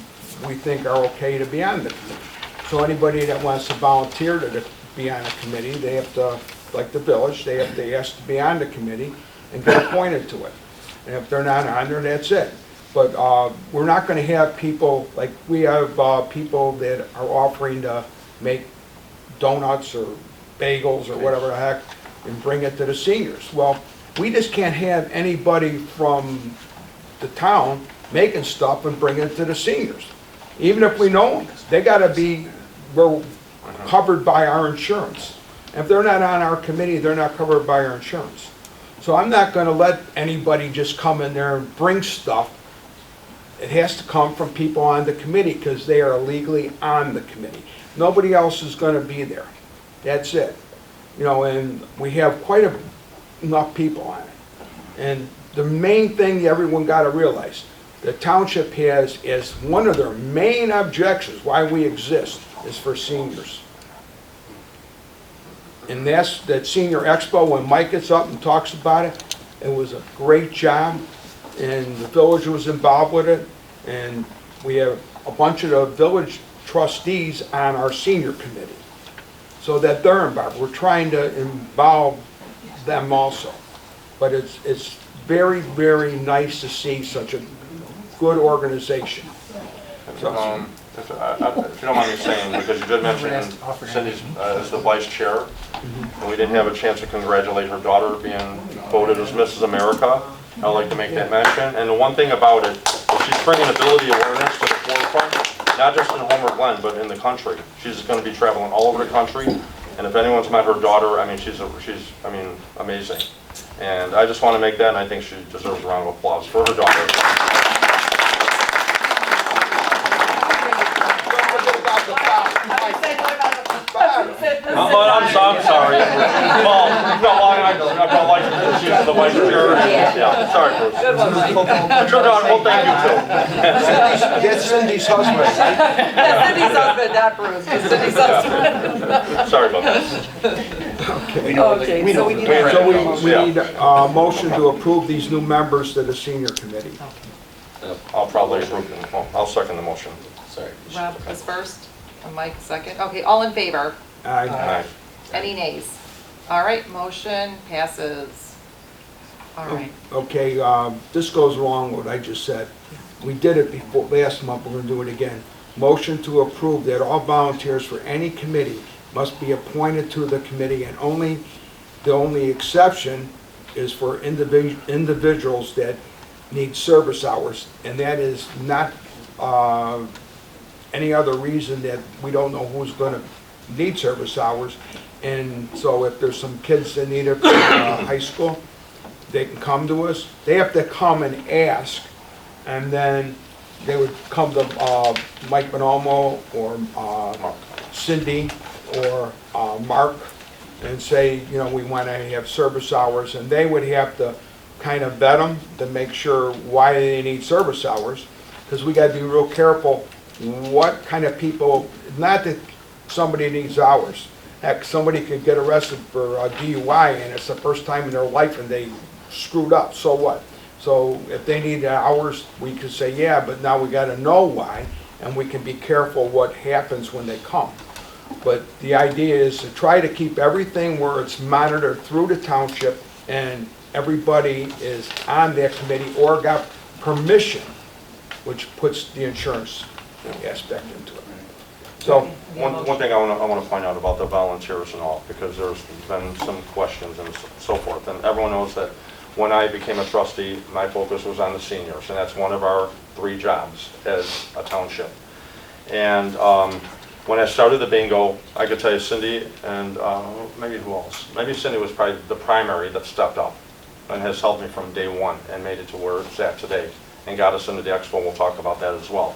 we think are okay to be on the committee. So anybody that wants to volunteer to be on a committee, they have to, like the village, they have to ask to be on the committee and get appointed to it. And if they're not on there, that's it. But we're not going to have people, like we have people that are offering to make donuts or bagels or whatever the heck and bring it to the seniors. Well, we just can't have anybody from the town making stuff and bringing it to the seniors. Even if we know them, they got to be, we're covered by our insurance. And if they're not on our committee, they're not covered by our insurance. So I'm not going to let anybody just come in there and bring stuff. It has to come from people on the committee because they are legally on the committee. Nobody else is going to be there. That's it. You know, and we have quite enough people on it. And the main thing everyone got to realize, the township has as one of their main objectives why we exist is for seniors. And that's that senior expo, when Mike gets up and talks about it, it was a great job. And the village was involved with it, and we have a bunch of the village trustees on our senior committee, so that they're involved. We're trying to involve them also, but it's very, very nice to see such a good organization. So, If you don't mind me saying, because you did mention Cindy's as the vice chair, and we didn't have a chance to congratulate her daughter being voted as Mrs. America. I'd like to make that mention. And the one thing about it, is she's bringing ability awareness to the forefront, not just in Homer Glen, but in the country. She's going to be traveling all over the country, and if anyone's met her daughter, I mean, she's amazing. And I just want to make that, and I think she deserves a round of applause for her daughter. I'm sorry. Well, I felt like she was the vice chair. Yeah, sorry, Bruce. Good one, Mike. Well, thank you too. that's Cindy's husband, right? Yeah, Cindy's husband, not Bruce, but Cindy's husband. Sorry about that. Okay, so we need So we need a motion to approve these new members to the senior committee. I'll probably approve them. Well, I'll second the motion. Sorry. Rob was first, and Mike second. Okay, all in favor? Aye. Any nays? All right, motion passes. All right. Okay, this goes along with what I just said. We did it before, last month, we're gonna do it again. Motion to approve that all volunteers for any committee must be appointed to the committee, and the only exception is for individuals that need service hours, and that is not any other reason that we don't know who's gonna need service hours. And so if there's some kids that need it for high school, they can come to us. They have to come and ask, and then they would come to Mike Bonomo or Cindy or Mark and say, you know, we want to have service hours, and they would have to kind of vet them to make sure why they need service hours, because we got to be real careful what kind of people, not that somebody needs hours. Heck, somebody could get arrested for a DUI and it's the first time in their life and they screwed up, so what? So if they need hours, we could say, yeah, but now we got to know why, and we can be careful what happens when they come. But the idea is to try to keep everything where it's monitored through the township and everybody is on that committee or got permission, which puts the insurance aspect into it. So, One thing I want to point out about the volunteers and all, because there's been some questions and so forth, and everyone knows that when I became a trustee, my focus was on the seniors, and that's one of our 3 jobs as a township. And when I started the bingo, I could tell you Cindy and maybe who else? Maybe Cindy was probably the primary that stepped up and has helped me from day one and made it to where it's at today and got us into the expo. We'll talk about that as well.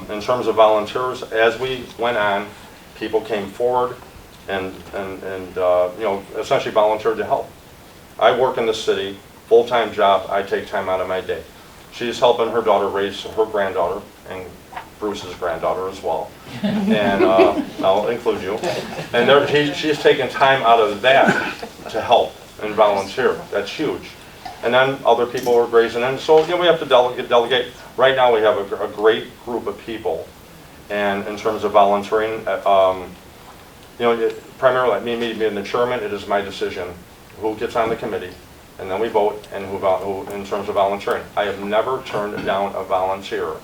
In terms of volunteers, as we went on, people came forward and you know, essentially volunteered to help. I work in the city, full-time job, I take time out of my day. She's helping her daughter raise her granddaughter, and Bruce's granddaughter as well, and I'll include you. And she's taking time out of that to help and volunteer. That's huge. And then other people are grazing in, so you know, we have to delegate. Right now we have a great group of people, and in terms of volunteering, you know, primarily me being the chairman, it is my decision who gets on the committee, and then we vote, and who in terms of volunteering. I have never turned down a volunteer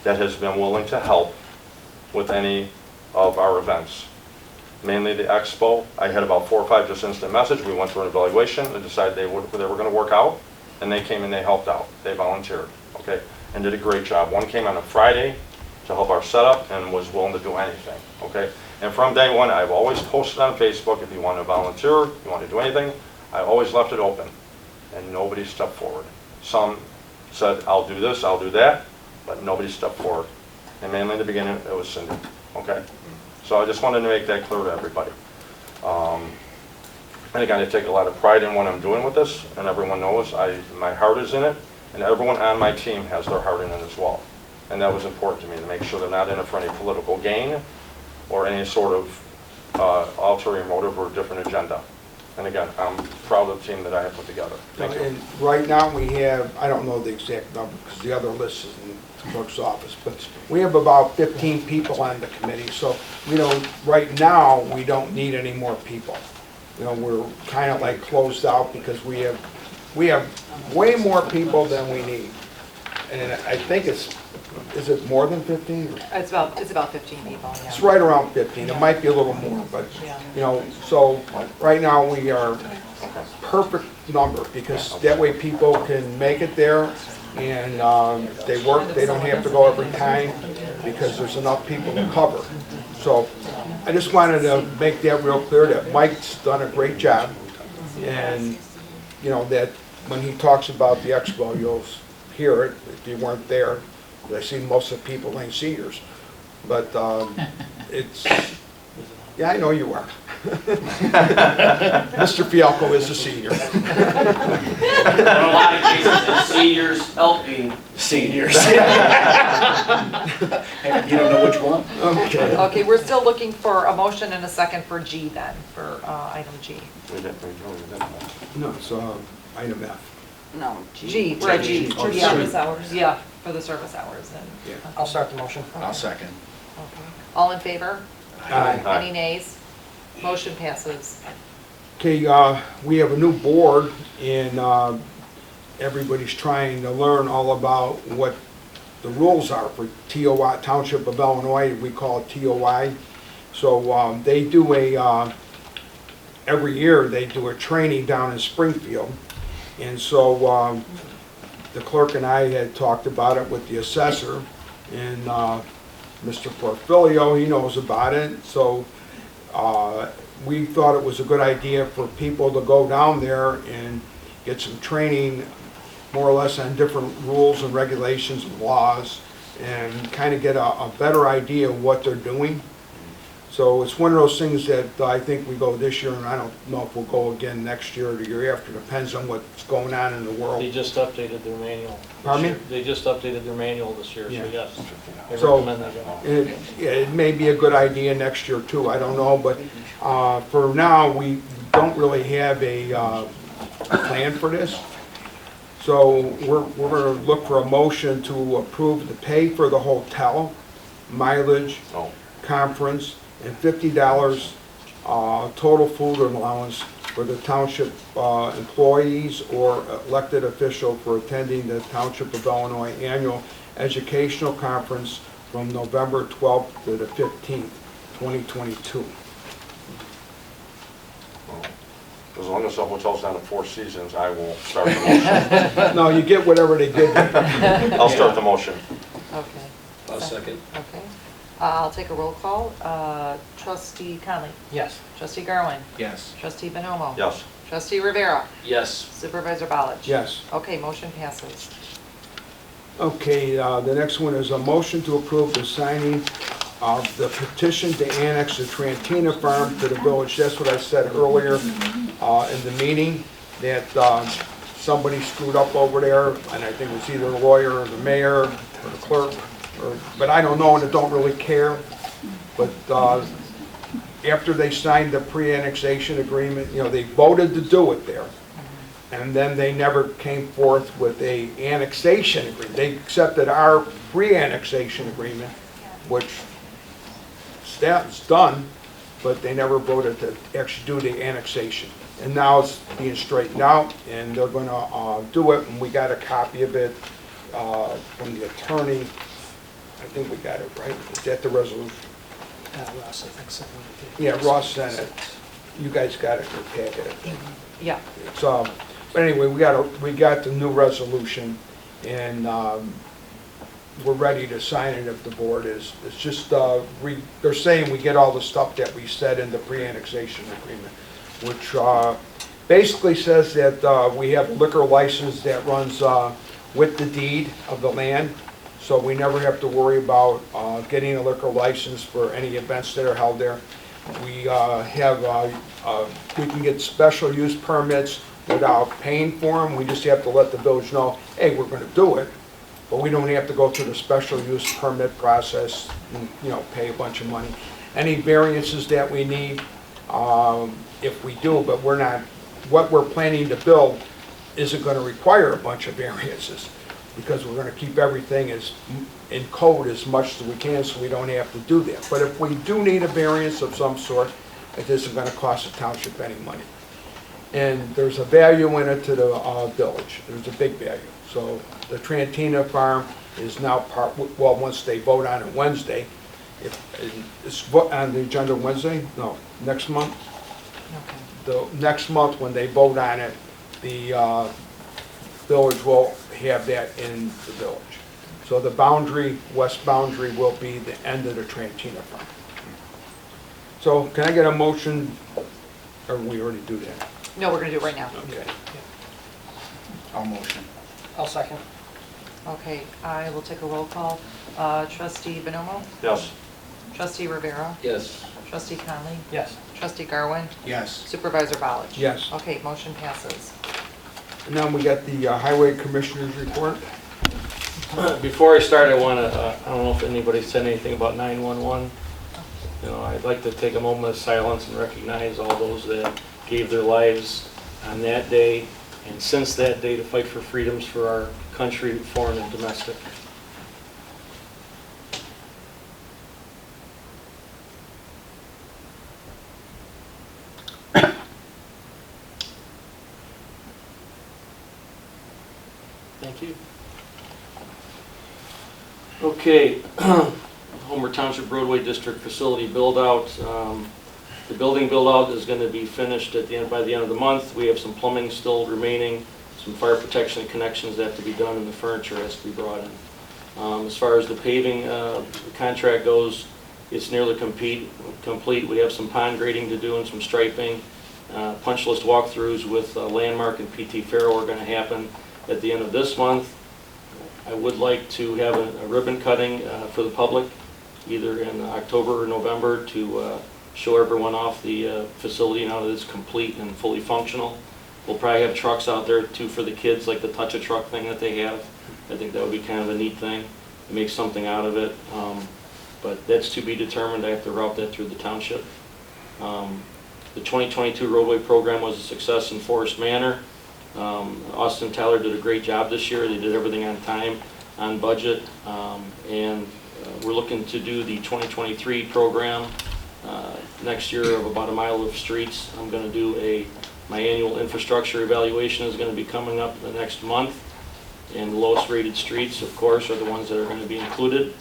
that has been willing to help with any of our events. Mainly the expo, I had about 4 or 5 just instant message. We went through an evaluation and decided they were going to work out, and they came and they helped out. They volunteered, okay, and did a great job. One came on a Friday to help our setup and was willing to do anything, okay? And from day one, I've always posted on Facebook, if you want to volunteer, you want to do anything, I always left it open, and nobody stepped forward. Some said, I'll do this, I'll do that, but nobody stepped forward. And mainly in the beginning, it was Cindy, okay? So I just wanted to make that clear to everybody. And again, I take a lot of pride in what I'm doing with this, and everyone knows my heart is in it, and everyone on my team has their heart in it as well. And that was important to me, to make sure they're not in it for any political gain or any sort of ulterior motive or different agenda. And again, I'm proud of the team that I have put together. Thank you. And right now we have, I don't know the exact number because the other list is in the clerk's office, but we have about 15 people on the committee. So, you know, right now we don't need any more people. You know, we're kind of like closed out because we have way more people than we need. And I think is it more than 15? It's about 15 people, yeah. It's right around 15. It might be a little more, but, you know, so right now we are perfect number because that way people can make it there and they work, they don't have to go every time because there's enough people to cover. So I just wanted to make that real clear that Mike's done a great job and, you know, that when he talks about the expo, you'll hear it if you weren't there. I see most of the people ain't seniors, but it's, yeah, I know you are. Mr. Fialco is a senior. In a lot of cases, the seniors helping seniors. You don't know which one? Okay. Okay, we're still looking for a motion and a second for G then, for item G. No, it's item F. No, G, we're at G. For Yeah. service hours. Yeah, for the service hours and. Yeah. I'll start the motion. I'll second. Okay. All in favor? Aye. Any nays? Motion passes. Okay, we have a new board and everybody's trying to learn all about what the rules are for TOI, Township of Illinois, we call it TOI. So they do every year they do a training down in Springfield. And so the clerk and I had talked about it with the assessor and Mr. Porfilio, he knows about it. So we thought it was a good idea for people to go down there and get some training more or less on different rules and regulations and laws and kind of get a better idea of what they're doing. So it's one of those things that I think we go this year, and I don't know if we'll go again next year or the year after, depends on what's going on in the world. They just updated their manual. this Pardon me? year. They just updated their manual this year, so Yeah. yes. I So- recommend they go. It may be a good idea next year too, I don't know, but for now, we don't really have a plan for this. So we're going to look for a motion to approve the pay for the hotel, mileage, Oh. conference, and $50 total food allowance for the township employees or elected official for attending the Township of Illinois Annual Educational Conference from November 12th to the 15th, 2022. As long as the hotel's not at Four Seasons, I will start the motion. No, you get whatever they give you. I'll start the motion. Okay. I'll second. Okay. I'll take a roll call. Trustee Conley. Yes. Trustee Garwin. Yes. Trustee Bonomo. Yes. Trustee Rivera. Yes. Supervisor Ballich. Yes. Okay, motion passes. Okay, the next one is a motion to approve the signing of the petition to annex the Trantina Farm to the village. That's what I said earlier in the meeting, that somebody screwed up over there, and I think it was either the lawyer or the mayor or the clerk, but I don't know, and I don't really care. But after they signed the pre-annexation agreement, you know, they voted to do it there. And then they never came forth with a annexation agreement. They accepted our pre-annexation agreement, which that's done, but they never voted to actually do the annexation. And now it's being straightened out, and they're gonna do it, and we got a copy of it from the attorney. I think we got it, right? Is that the resolution? Ross, I think, sent one to you. Yeah, Ross sent it. You guys got it in your packet, I think. Yeah. So, but anyway, we got the new resolution, and we're ready to sign it if the board is. It's just, they're saying we get all the stuff that we said in the pre-annexation agreement, which basically says that we have a liquor license that runs with the deed of the land, so we never have to worry about getting a liquor license for any events that are held there. We we can get special use permits without paying for them. We just have to let the village know, hey, we're going to do it, but we don't have to go through the special use permit process and, you know, pay a bunch of money. Any variances that we need, if we do, but we're not, what we're planning to build isn't going to require a bunch of variances, because we're going to keep everything as in code as much as we can, so we don't have to do that. But if we do need a variance of some sort, it isn't going to cost the township any money. And there's a value in it to the village. There's a big value. So the Trantina Farm is now part, well, once they vote on it Wednesday, it's on the agenda Wednesday? No, next month? Okay. The next month, when they vote on it, the village will have that in the village. So the boundary, west boundary, will be the end of the Trantina Farm. So can I get a motion, or we already do that? No, we're gonna do it right now. Okay. I'll motion. I'll second. Okay, I will take a roll call. Trustee Bonomo? Yes. Trustee Rivera? Yes. Trustee Conley? Yes. Trustee Garwin? Yes. Supervisor Ballich? Yes. Okay, motion passes. And now we got the Highway Commissioner's report. Before I start, I want to, I don't know if anybody said anything about 911. You know, I'd like to take a moment of silence and recognize all those that gave their lives on that day and since that day to fight for freedoms for our country, foreign and domestic. Thank you. Okay, Homer Township Roadway District Facility build-out. The building build-out is going to be finished by the end of the month. We have some plumbing still remaining, some fire protection connections that have to be done, and the furniture has to be brought in. As far as the paving contract goes, it's nearly complete. We have some pond grading to do and some striping. Punch list walkthroughs with Landmark and PT Farrow are going to happen at the end of this month. I would like to have a ribbon cutting for the public, either in October or November, to show everyone off the facility now that it's complete and fully functional. We'll probably have trucks out there too for the kids, like the touch-a-truck thing that they have. I think that would be kind of a neat thing, to make something out of it. But that's to be determined. I have to route that through the township. The 2022 roadway program was a success in Forest Manor. Austin and Tyler did a great job this year. They did everything on time, on budget, and we're looking to do the 2023 program next year of about a mile of streets. I'm going to do my annual infrastructure evaluation is going to be coming up the next month, and the lowest rated streets, of course, are the ones that are going to be included.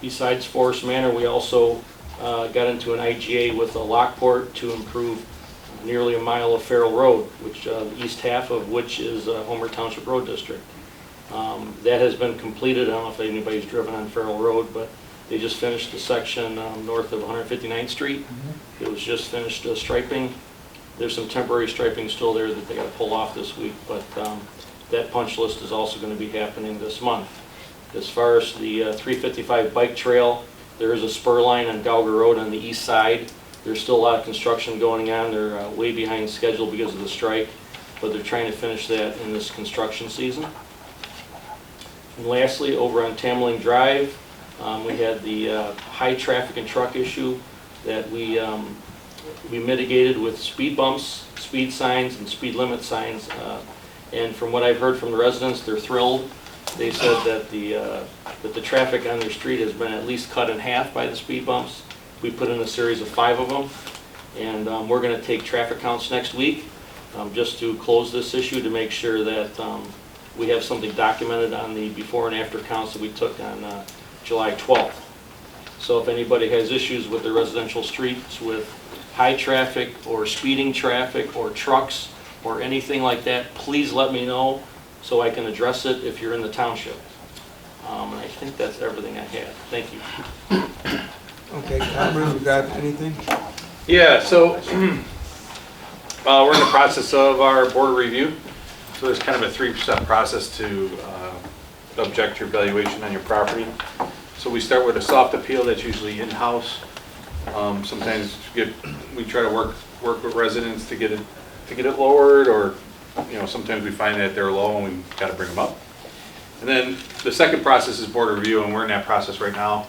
Besides Forest Manor, we also got into an IGA with a Lockport to improve nearly a mile of Farrell Road, which the east half of which is Homer Township Road District. That has been completed. I don't know if anybody's driven on Farrell Road, but they just finished the section north of 159th Street. It was just finished striping. There's some temporary striping still there that they got to pull off this week, but that punch list is also going to be happening this month. As far as the 355 bike trail, there is a spur line on Gauger Road on the east side. There's still a lot of construction going on. They're way behind schedule because of the strike, but they're trying to finish that in this construction season. And lastly, over on Tamerlane Drive, we had the high traffic and truck issue that we mitigated with speed bumps, speed signs, and speed limit signs. And from what I've heard from the residents, they're thrilled. They said that the traffic on their street has been at least cut in half by the speed bumps. We put in a series of 5 of them, and we're going to take traffic counts next week just to close this issue, to make sure that we have something documented on the before and after counts that we took on July 12th. So if anybody has issues with the residential streets with high traffic or speeding traffic or trucks or anything like that, please let me know so I can address it if you're in the township. And I think that's everything I have. Thank you. Okay, Cameron, you got anything? Yeah, so we're in the process of our board review. So there's kind of a 3-step process to object your valuation on your property. So we start with a soft appeal that's usually in-house. Sometimes we try to work with residents to get it lowered, or sometimes we find that they're low and we've got to bring them up. And then the second process is board review, and we're in that process right now.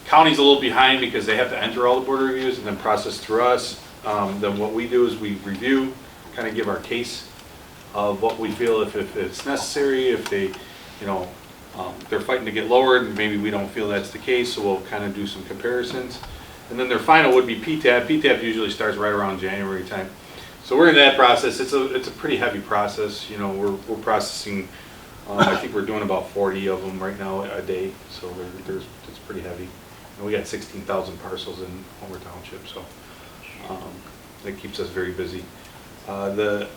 County's a little behind because they have to enter all the board reviews and then process through us. Then what we do is we review, kind of give our case of what we feel if it's necessary, if they, they're fighting to get lowered, and maybe we don't feel that's the case, so we'll kind of do some comparisons. And then their final would be PTAB. PTAB usually starts right around January time. So we're in that process. It's a pretty heavy process. We're processing, I think we're doing about 40 of them right now a day, so it's pretty heavy. And we got 16,000 parcels in Homer Township, so that keeps us very busy. The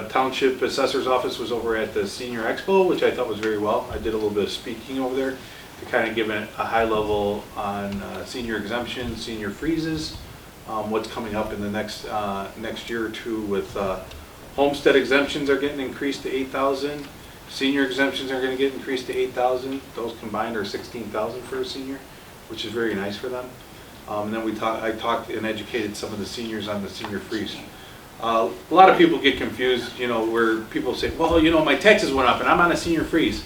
Township Assessor's office was over at the Senior Expo, which I thought was very well. I did a little bit of speaking over there to kind of give a high level on senior exemptions, senior freezes, what's coming up in the next year or two with homestead exemptions are getting increased to 8,000. Senior exemptions are going to get increased to 8,000. Those combined are 16,000 for a senior, which is very nice for them. And then I talked and educated some of the seniors on the senior freeze. A lot of people get confused, where people say, well, my taxes went up and I'm on a senior freeze.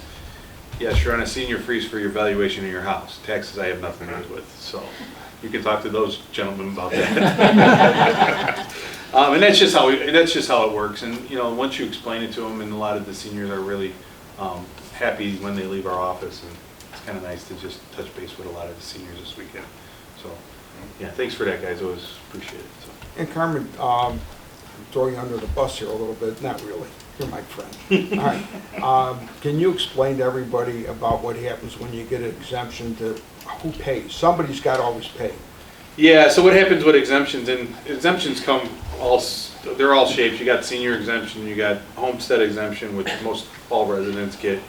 Yes, you're on a senior freeze for your valuation of your house. Taxes I have nothing to do with, so you can talk to those gentlemen about that. And that's just how it works. And once you explain it to them, and a lot of the seniors are really happy when they leave our office, and it's kind of nice to just touch base with a lot of the seniors this weekend. So yeah, thanks for that, guys. I always appreciate it. So. And Carmen, I'm throwing you under the bus here a little bit. Not really. You're my friend. All right. Can you explain to everybody about what happens when you get an exemption to who pays? Somebody's got to always pay. Yeah, so what happens with exemptions, and exemptions come they're all shapes. You got senior exemption, you got homestead exemption, which most all residents get.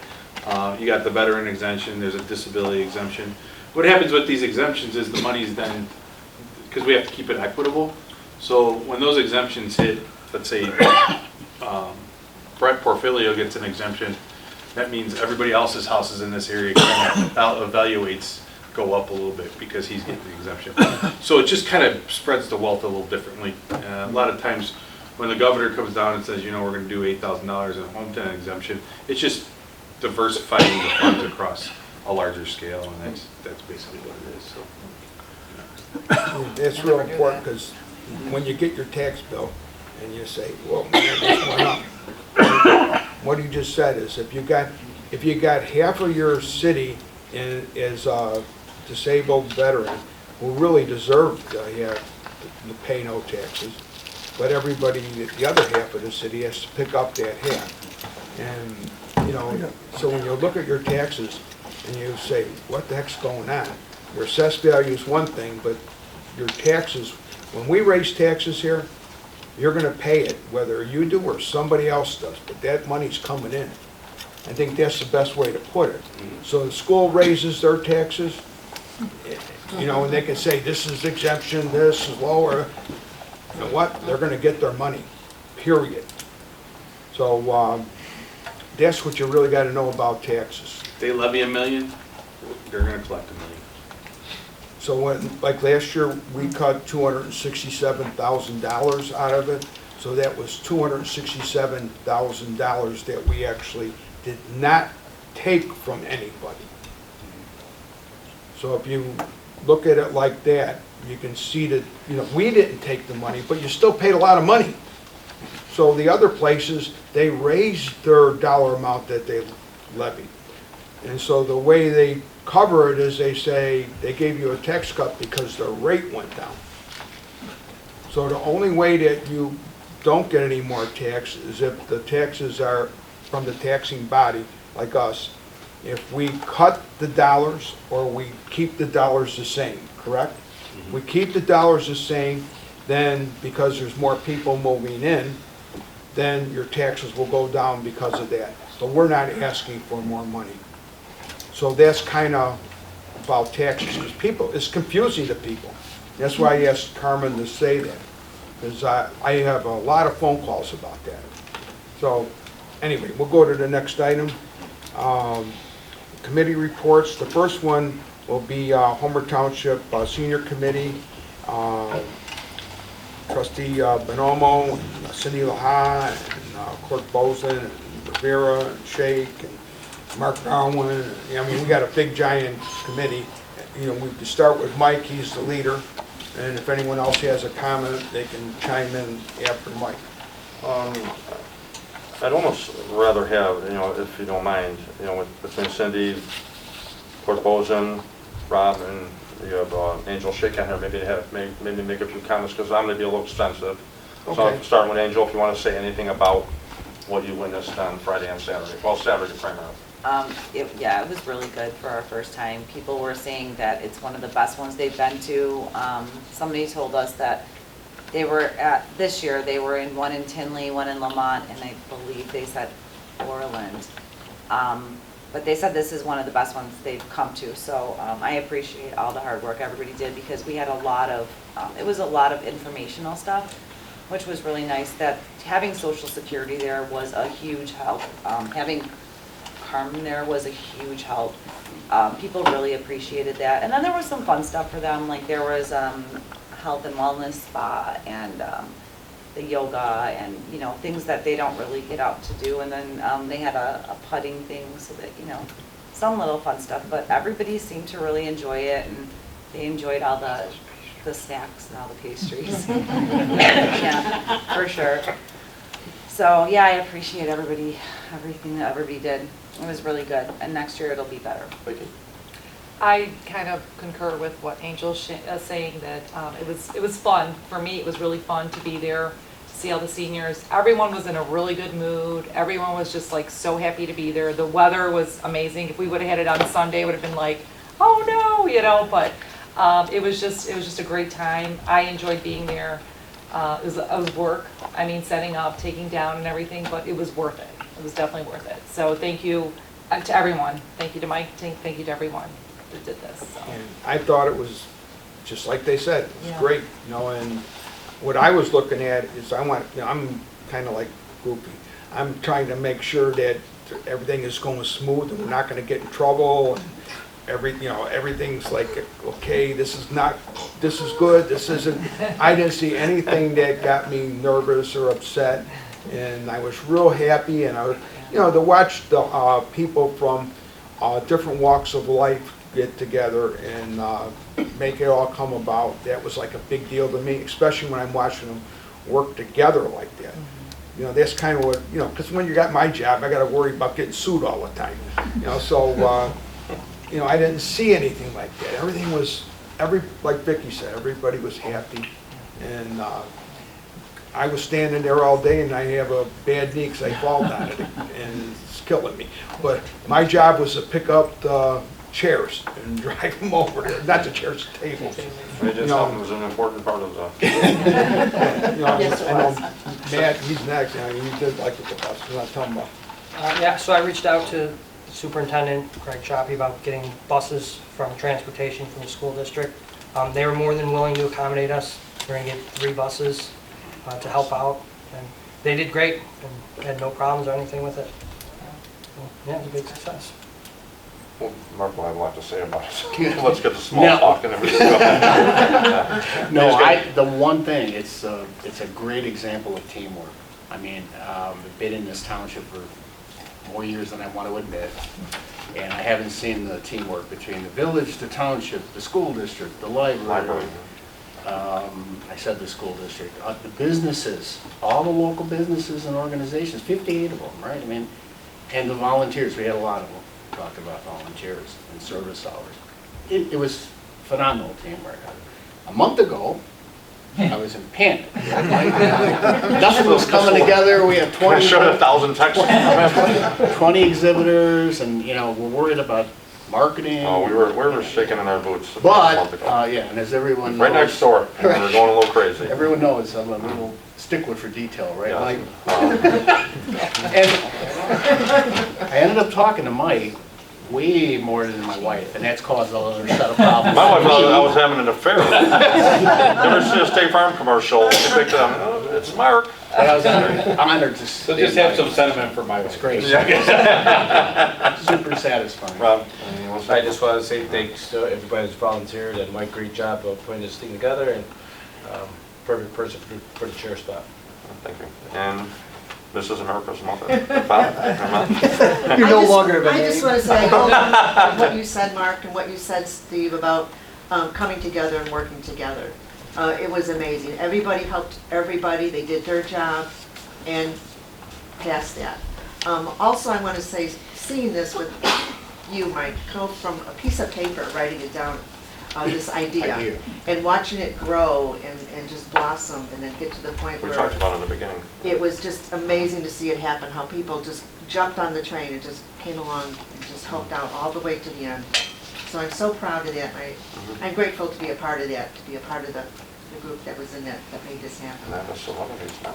You got the veteran exemption, there's a disability exemption. What happens with these exemptions is the money's then, because we have to keep it equitable. So when those exemptions hit, let's say Brett Porfilio gets an exemption, that means everybody else's houses in this area kind of evaluates go up a little bit because he's getting the exemption. So it just kind of spreads the wealth a little differently. A lot of times when the governor comes down and says, you know, we're going to do $8,000 in a home tenant exemption, it's just diversifying the funds across a larger scale, and that's basically what it is. So. It's real important, because when you get your tax bill and you say, whoa, man, this went up. What you just said is, if you got half of your city is a disabled veteran who really deserve to pay no taxes, but everybody, the other half of the city has to pick up that half. And, you know, so when you look at your taxes and you say, what the heck's going on? Your assessed value is one thing, but your taxes, when we raise taxes here, you're gonna pay it, whether you do or somebody else does, but that money's coming in. I think that's the best way to put it. So the school raises their taxes, you know, and they can say, this is exemption, this is lower. You know what? They're gonna get their money, period. So that's what you really gotta know about taxes. If they levy $1 million, they're going to collect $1 million. So when, like last year, we cut $267,000 out of it. So that was $267,000 that we actually did not take from anybody. So if you look at it like that, you can see that, you know, we didn't take the money, but you still paid a lot of money. So the other places, they raised their dollar amount that they levied. And so the way they cover it is they say they gave you a tax cut because the rate went down. So the only way that you don't get any more tax is if the taxes are from the taxing body, like us. If we cut the dollars or we keep the dollars the same, correct? We keep the dollars the same, then because there's more people moving in, then your taxes will go down because of that. But we're not asking for more money. So that's kind of about taxes, because people, it's confusing to people. That's why I asked Carmen to say that, because I have a lot of phone calls about that. So anyway, we'll go to the next item. Committee reports. The first one will be Homer Township Senior Committee. Trustee Bonomo, and Cindy Laha, and Clerk Bozen, and Rivera, and Shake, and Mark Darwin. I mean, we got a big giant committee. You know, we could start with Mike, he's the leader, and if anyone else has a comment, they can chime in after Mike. I'd almost rather have, you know, if you don't mind, you know, between Cindy, Clerk Bozen, Rob, and you have Angel Shake on here, maybe make a few comments, because I'm going to be a little expensive. Okay. So starting with Angel, if you want to say anything about what you witnessed on Friday and Saturday. Well, Saturday primarily. Yeah, it was really good for our first time. People were saying that it's one of the best ones they've been to. Somebody told us that they were at, this year, they were in one in Tinley, one in Lamont, and I believe they said Orland. But they said this is one of the best ones they've come to. So I appreciate all the hard work everybody did, because we had a lot of, it was a lot of informational stuff, which was really nice. That having Social Security there was a huge help. Having Carmen there was a huge help. People really appreciated that. And then there was some fun stuff for them, like there was health and wellness spa and the yoga and, you know, things that they don't really get out to do. And then they had a putting thing, so that, you know, some little fun stuff. But everybody seemed to really enjoy it, and they enjoyed all the snacks and all the pastries. Yeah, for sure. So yeah, I appreciate everything that everybody did. It was really good, and next year it'll be better. I kind of concur with what Angel's saying, that it was fun. For me, it was really fun to be there, to see all the seniors. Everyone was in a really good mood. Everyone was just like so happy to be there. The weather was amazing. If we would have had it on Sunday, it would have been like, oh no, you know, but it was just a great time. I enjoyed being there. It was work. I mean, setting up, taking down and everything, but it was worth it. It was definitely worth it. So thank you to everyone. Thank you to Mike. Thank you to everyone that did this. So. And I thought it was, just like they said, it was Yeah. great, you know, and what I was looking at is I'm kind of like Groupie. I'm trying to make sure that everything is going smooth and we're not gonna get in trouble. And everything's like, okay, this is good, this isn't. I didn't see anything that got me nervous or upset, and I was real happy, and I was, to watch the people from different walks of life get together and make it all come about. That was like a big deal to me, especially when I'm watching them work together like that. That's kind of what, because when you got my job, I got to worry about getting sued all the time. I didn't see anything like that. Everything was, like Vicki said, everybody was happy. And I was standing there all day, and I have a bad knee because I fall down it, and it's killing me. But my job was to pick up the chairs and drive them over, not the chairs, the tables. Something was an important part of the... I know Matt, he's next, he did like with the bus, I'm not talking about. Yeah, so I reached out to Superintendent Greg Choppy about getting buses from transportation from the school district. They were more than willing to accommodate us. We're going to get 3 buses to help out, and they did great and had no problems or anything with it. Yeah, it was a big success. Well, Mark will have a lot to say about it. Let's get the small talk and everything going. The one thing, it's a great example of teamwork. I mean, I've been in this township for more years than I want to admit, and I haven't seen the teamwork between the village, the township, the school district, the library. I said the school district, the businesses, all the local businesses and organizations, 58 of them, right? I mean, and the volunteers, we had a lot of them. Talk about volunteers and service hours. It was phenomenal teamwork. A month ago, I was in panic. Nothing was coming together. We had 20. I showed 1,000 texts. 20 exhibitors, and we're worried about marketing. Oh, we were shaking in our boots. But and as everyone knows, right next door, we were going a little crazy. Everyone knows I'm a little stickler for detail, right, Yeah. Mike? And I ended up talking to Mike way more than my wife, and that's caused another set of problems. My wife thought I was having an affair. Never seen a State Farm commercial. She picked it up. Oh, it's Mark. I was honored to So just have some sentiment for my wife. It's great. Super satisfying. Rob? I just want to say thanks to everybody who's volunteered, and Mike, great job of putting this thing together, and perfect person for the chair spot. Thank you. And Mrs. America's mother. Father. You're no longer of a I just name. want to say, what you said, Mark, and what you said, Steve, about coming together and working together. It was amazing. Everybody helped everybody. They did their job and past that. Also, I want to say, seeing this with you, Mike, come from a piece of paper, writing it down, this idea, and watching it grow and just blossom and then get to the point We where talked about it in the beginning. it was just amazing to see it happen, how people just jumped on the train and just came along and just helped out all the way to the end. So I'm so proud of that, and I'm grateful to be a part of that, to be a part of the group that was in that made this happen. That was celebrities now.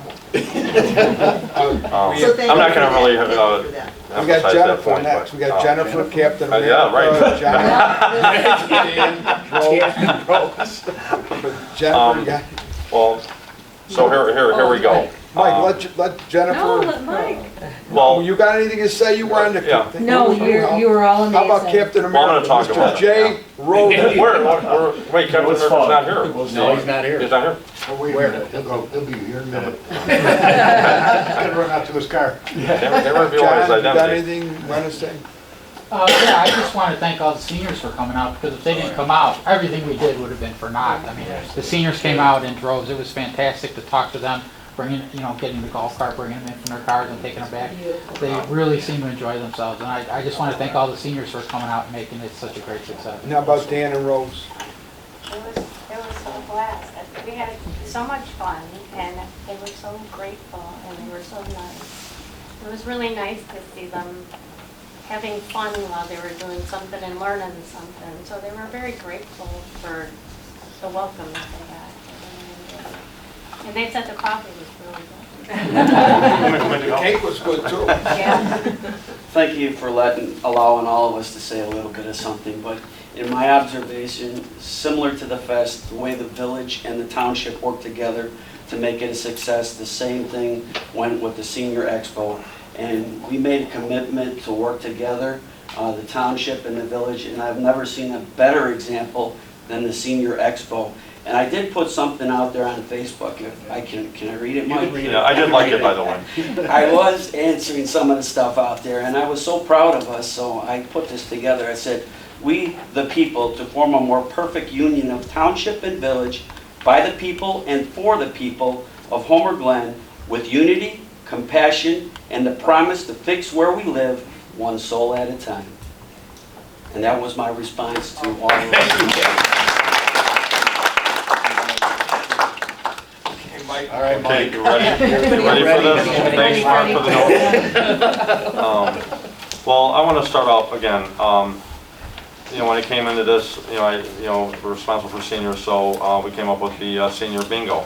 So thank I'm not you going to for really that. Thank you for that. We got emphasize that Jennifer point. next. But, We got Jennifer, Captain America. Yeah, right. Jennifer, you got... Well, so here we go. Mike, let Jennifer... Well, you got anything to say? You wanted to... Yeah. No, you were all amazing. How about Captain Well, I'm America? gonna talk about Mr. it, J. Rhodes. Wait, Captain America's not here. No, he's not here. He's not here. Oh, wait a minute, he'll be here in a minute. Gotta run out to his car. They revealed his John, you got identity. anything you want to say? Yeah, I just want to thank all the seniors for coming out, because if they didn't come out, everything we did would have been for naught. I mean, the seniors came out in droves. It was fantastic to talk to them, bringing, getting the golf cart, bringing them in from their cars and taking them back. They really seem to enjoy themselves, and I just want to thank all the seniors for coming out and making it such a great success. Now about Dan and Rose. It was so blessed. We had so much fun, and they were so grateful, and they were so nice. It was really nice to see them having fun while they were doing something and learning something. So they were very grateful for the welcome that they got. And they said the coffee was really good. The cake was good too. Yeah. Thank you for allowing all of us to say a little bit of something, but in my observation, similar to the fest, the way the village and the township worked together to make it a success, the same thing went with the senior expo. and we made a commitment to work together, the township and the village, and I've never seen a better example than the Senior Expo. And I did put something out there on Facebook. If I can I read it, Mike? Yeah, I did like it, by the way. I was answering some of the stuff out there, and I was so proud of us, so I put this together. I said, we, the people, to form a more perfect union of township and village, by the people and for the people of Homer Glen, with unity, compassion, and the promise to fix where we live, one soul at a time. And that was my response to all of us. All right, Okay, Mike. you ready? You ready for this? Thanks, Mark, for the notes. Well, I want to start off again. When I came into this, we're responsible for seniors, so we came up with the senior bingo.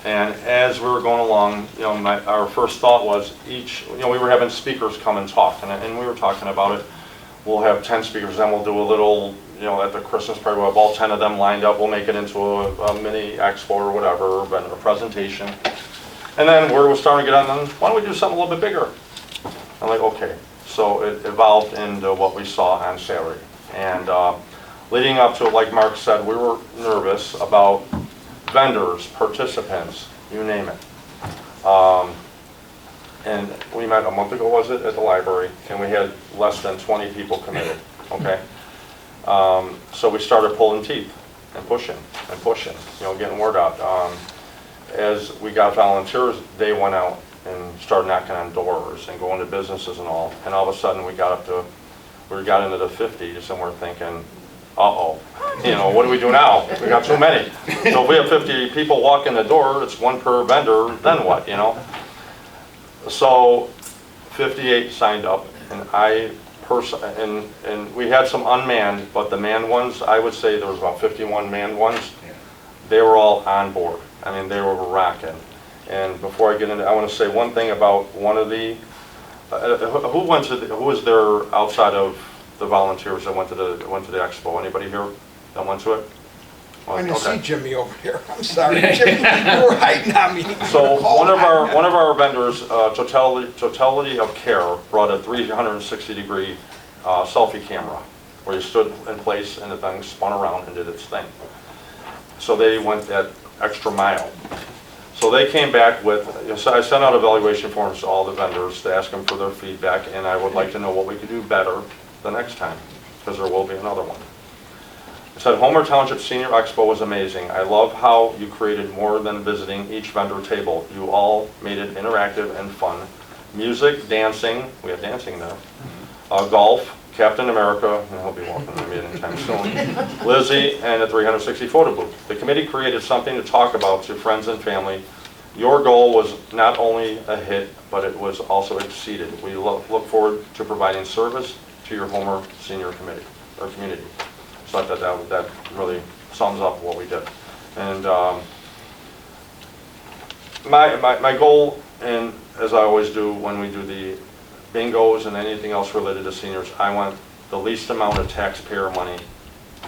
And as we were going along, our first thought was we were having speakers come and talk, and we were talking about it. We'll have 10 speakers, then we'll do a little, at the Christmas party, we'll have all 10 of them lined up. We'll make it into a mini expo or whatever, a presentation. And then word was starting to get on, why don't we do something a little bit bigger? I'm like, okay. So it evolved into what we saw on Saturday. And leading up to it, like Mark said, we were nervous about vendors, participants, you name it. And we met a month ago, was it, at the library, and we had less than 20 people committed, okay? So we started pulling teeth and pushing, getting word out. As we got volunteers, they went out and started knocking on doors and going to businesses and all of a sudden we got into the 50s and we're thinking, uh-oh, what do we do now? We got too many. So if we have 50 people walk in the door, it's one per vendor, then what, So 58 signed up, and and we had some unmanned, but the manned ones, I would say there was about 51 manned ones. They were all on board. I mean, they were rocking. And before I get into, I want to say one thing about one of the, who was there outside of the volunteers that went to the expo? Anybody here that went to it? I didn't see Jimmy over here. I'm sorry, Jimmy, you were hiding on me. So one of our vendors, Totality of Care, brought a 360-degree selfie camera, where you stood in place and the thing spun around and did its thing. So they went that extra mile. So they came back with, I sent out evaluation forms to all the vendors to ask them for their feedback, and I would like to know what we could do better the next time, because there will be another one. It said, Homer Township Senior Expo was amazing. I love how you created more than visiting each vendor table. You all made it interactive and fun. Music, dancing, we had dancing there, golf, Captain America, and he'll be walking to me anytime soon, Lizzie, and a 360 photo booth. The committee created something to talk about to friends and family. Your goal was not only a hit, but it was also exceeded. We look forward to providing service to your Homer Senior Committee, or community. So I thought that really sums up what we did. And my goal, and as I always do when we do the bingos and anything else related to seniors, I want the least amount of taxpayer money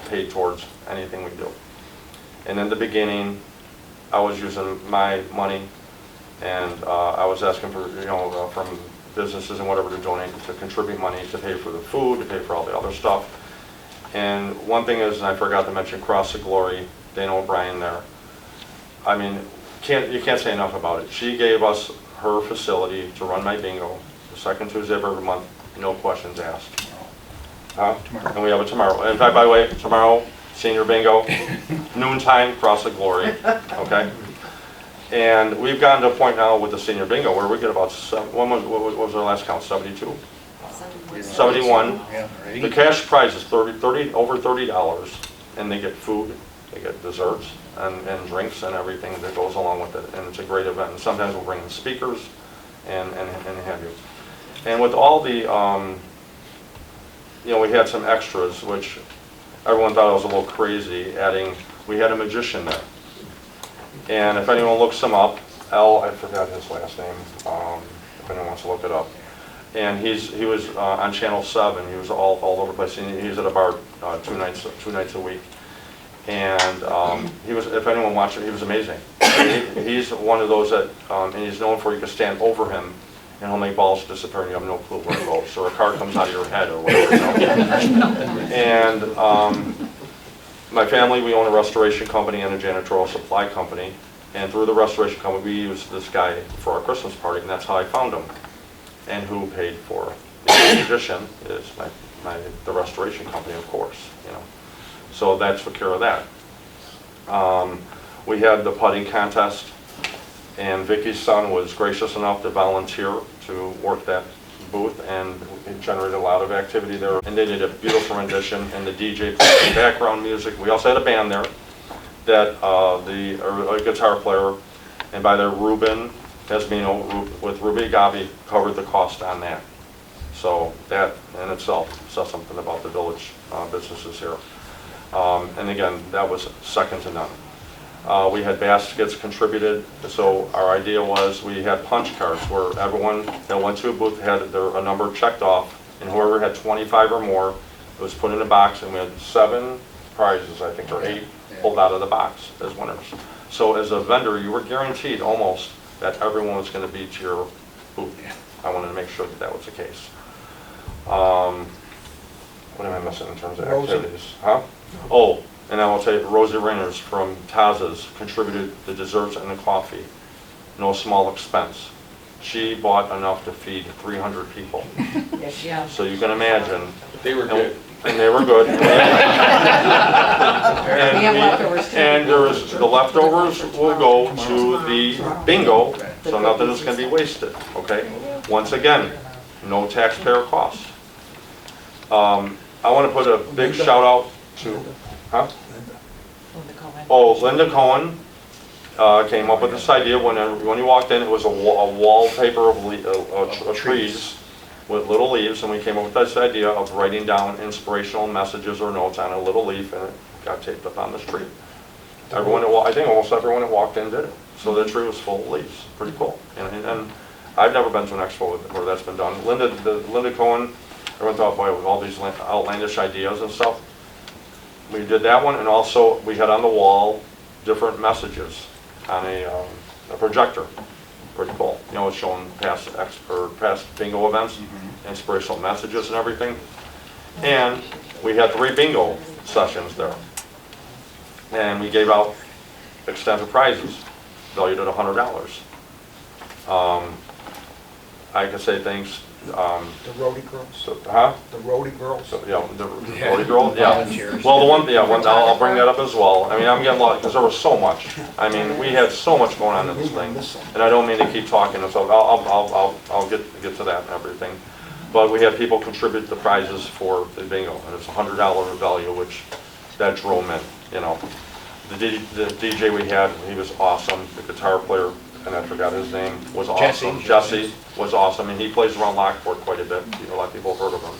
paid towards anything we do. And in the beginning, I was using my money, and I was asking for, from businesses and whatever to donate, to contribute money to pay for the food, to pay for all the other stuff. And one thing is, and I forgot to mention, Cross of Glory, Dana O'Brien there. I mean, you can't say enough about it. She gave us her facility to run my bingo, the second Tuesday of every month, no questions asked. Tomorrow. And we have it tomorrow. In fact, by the way, tomorrow, senior bingo, noontime, Cross of Glory, okay? And we've gotten to a point now with the senior bingo where we get about, what was our last count, 72? 71. The cash prize is over $30, and they get food, they get desserts, and drinks and everything that goes along with it. And it's a great event. And sometimes we'll bring in speakers and have you. And with all the, we had some extras, which everyone thought I was a little crazy, we had a magician there. And if anyone looks him up, I forgot his last name, if anyone wants to look it up. And he was on Channel 7. He was all over the place. He was at a bar 2 nights a week. And he was, if anyone watched it, he was amazing. He's one of those that, and he's known for, you can stand over him and he'll make balls disappear and you have no clue where it goes, or a car comes out of your head or whatever, you know? And my family, we own a restoration company and a janitorial supply company, and through the restoration company, we used this guy for our Christmas party, and that's how I found him. And who paid for the addition is the restoration company, of course, you know. So that took care of that. We had the putting contest, and Vicky's son was gracious enough to volunteer to work that booth, and it generated a lot of activity there. And they did a beautiful rendition, and the DJ played the background music. We also had a band there that a guitar player, and by there Ruben Esmino with Ruby Gabi covered the cost on that. So that in itself says something about the village businesses here. And again, that was second to none. We had baskets contributed, so our idea was we had punch cards where everyone that went to a booth had a number checked off, and whoever had 25 or more, it was put in a box, and we had 7 prizes, I think, or 8 pulled out of the box as winners. So as a vendor, you were guaranteed almost that everyone was going to be to your booth. I wanted to make sure that that was the case. What am I missing in terms of activities? Huh? Oh, and I will tell you, Rosie Rainers from Taz's contributed the desserts and the coffee. No small expense. She bought enough to feed 300 people. Yes, yeah. So you can imagine. They were good. And they were good. And the leftovers will go to the bingo, so nothing is going to be wasted, okay? Once again, no taxpayer cost. I want to put a big shout out to, huh? Oh, Linda Cohen came up with this idea when you walked in. It was a wallpaper of trees with little leaves, and we came up with this idea of writing down inspirational messages or notes on a little leaf, and it got taped up on the tree. I think almost everyone that walked in did it. So the tree was full of leaves. Pretty cool. And I've never been to an expo where that's been done. Linda Cohen, everyone thought, boy, with all these outlandish ideas and stuff. We did that one, and also we had on the wall different messages on a projector. Pretty cool. You know, it's showing past bingo events, inspirational messages and everything. And we had 3 bingo sessions there. And we gave out extensive prizes valued at $100. I could say thanks. The roadie girls? Huh? The roadie girls? Yeah, the roadie girls, yeah. Well, I'll bring that up as well. I mean, I'm getting a lot, because there was so much. I mean, we had so much going on in this thing. And I don't mean to keep talking, so I'll get to that and everything. But we had people contribute the prizes for the bingo, and it's $100 value, which that drew them in, you know. The DJ we had, he was awesome. The guitar player, and I forgot his name, was awesome. Jesse was awesome, and he plays around Lockport quite a bit. A lot of people have heard of him.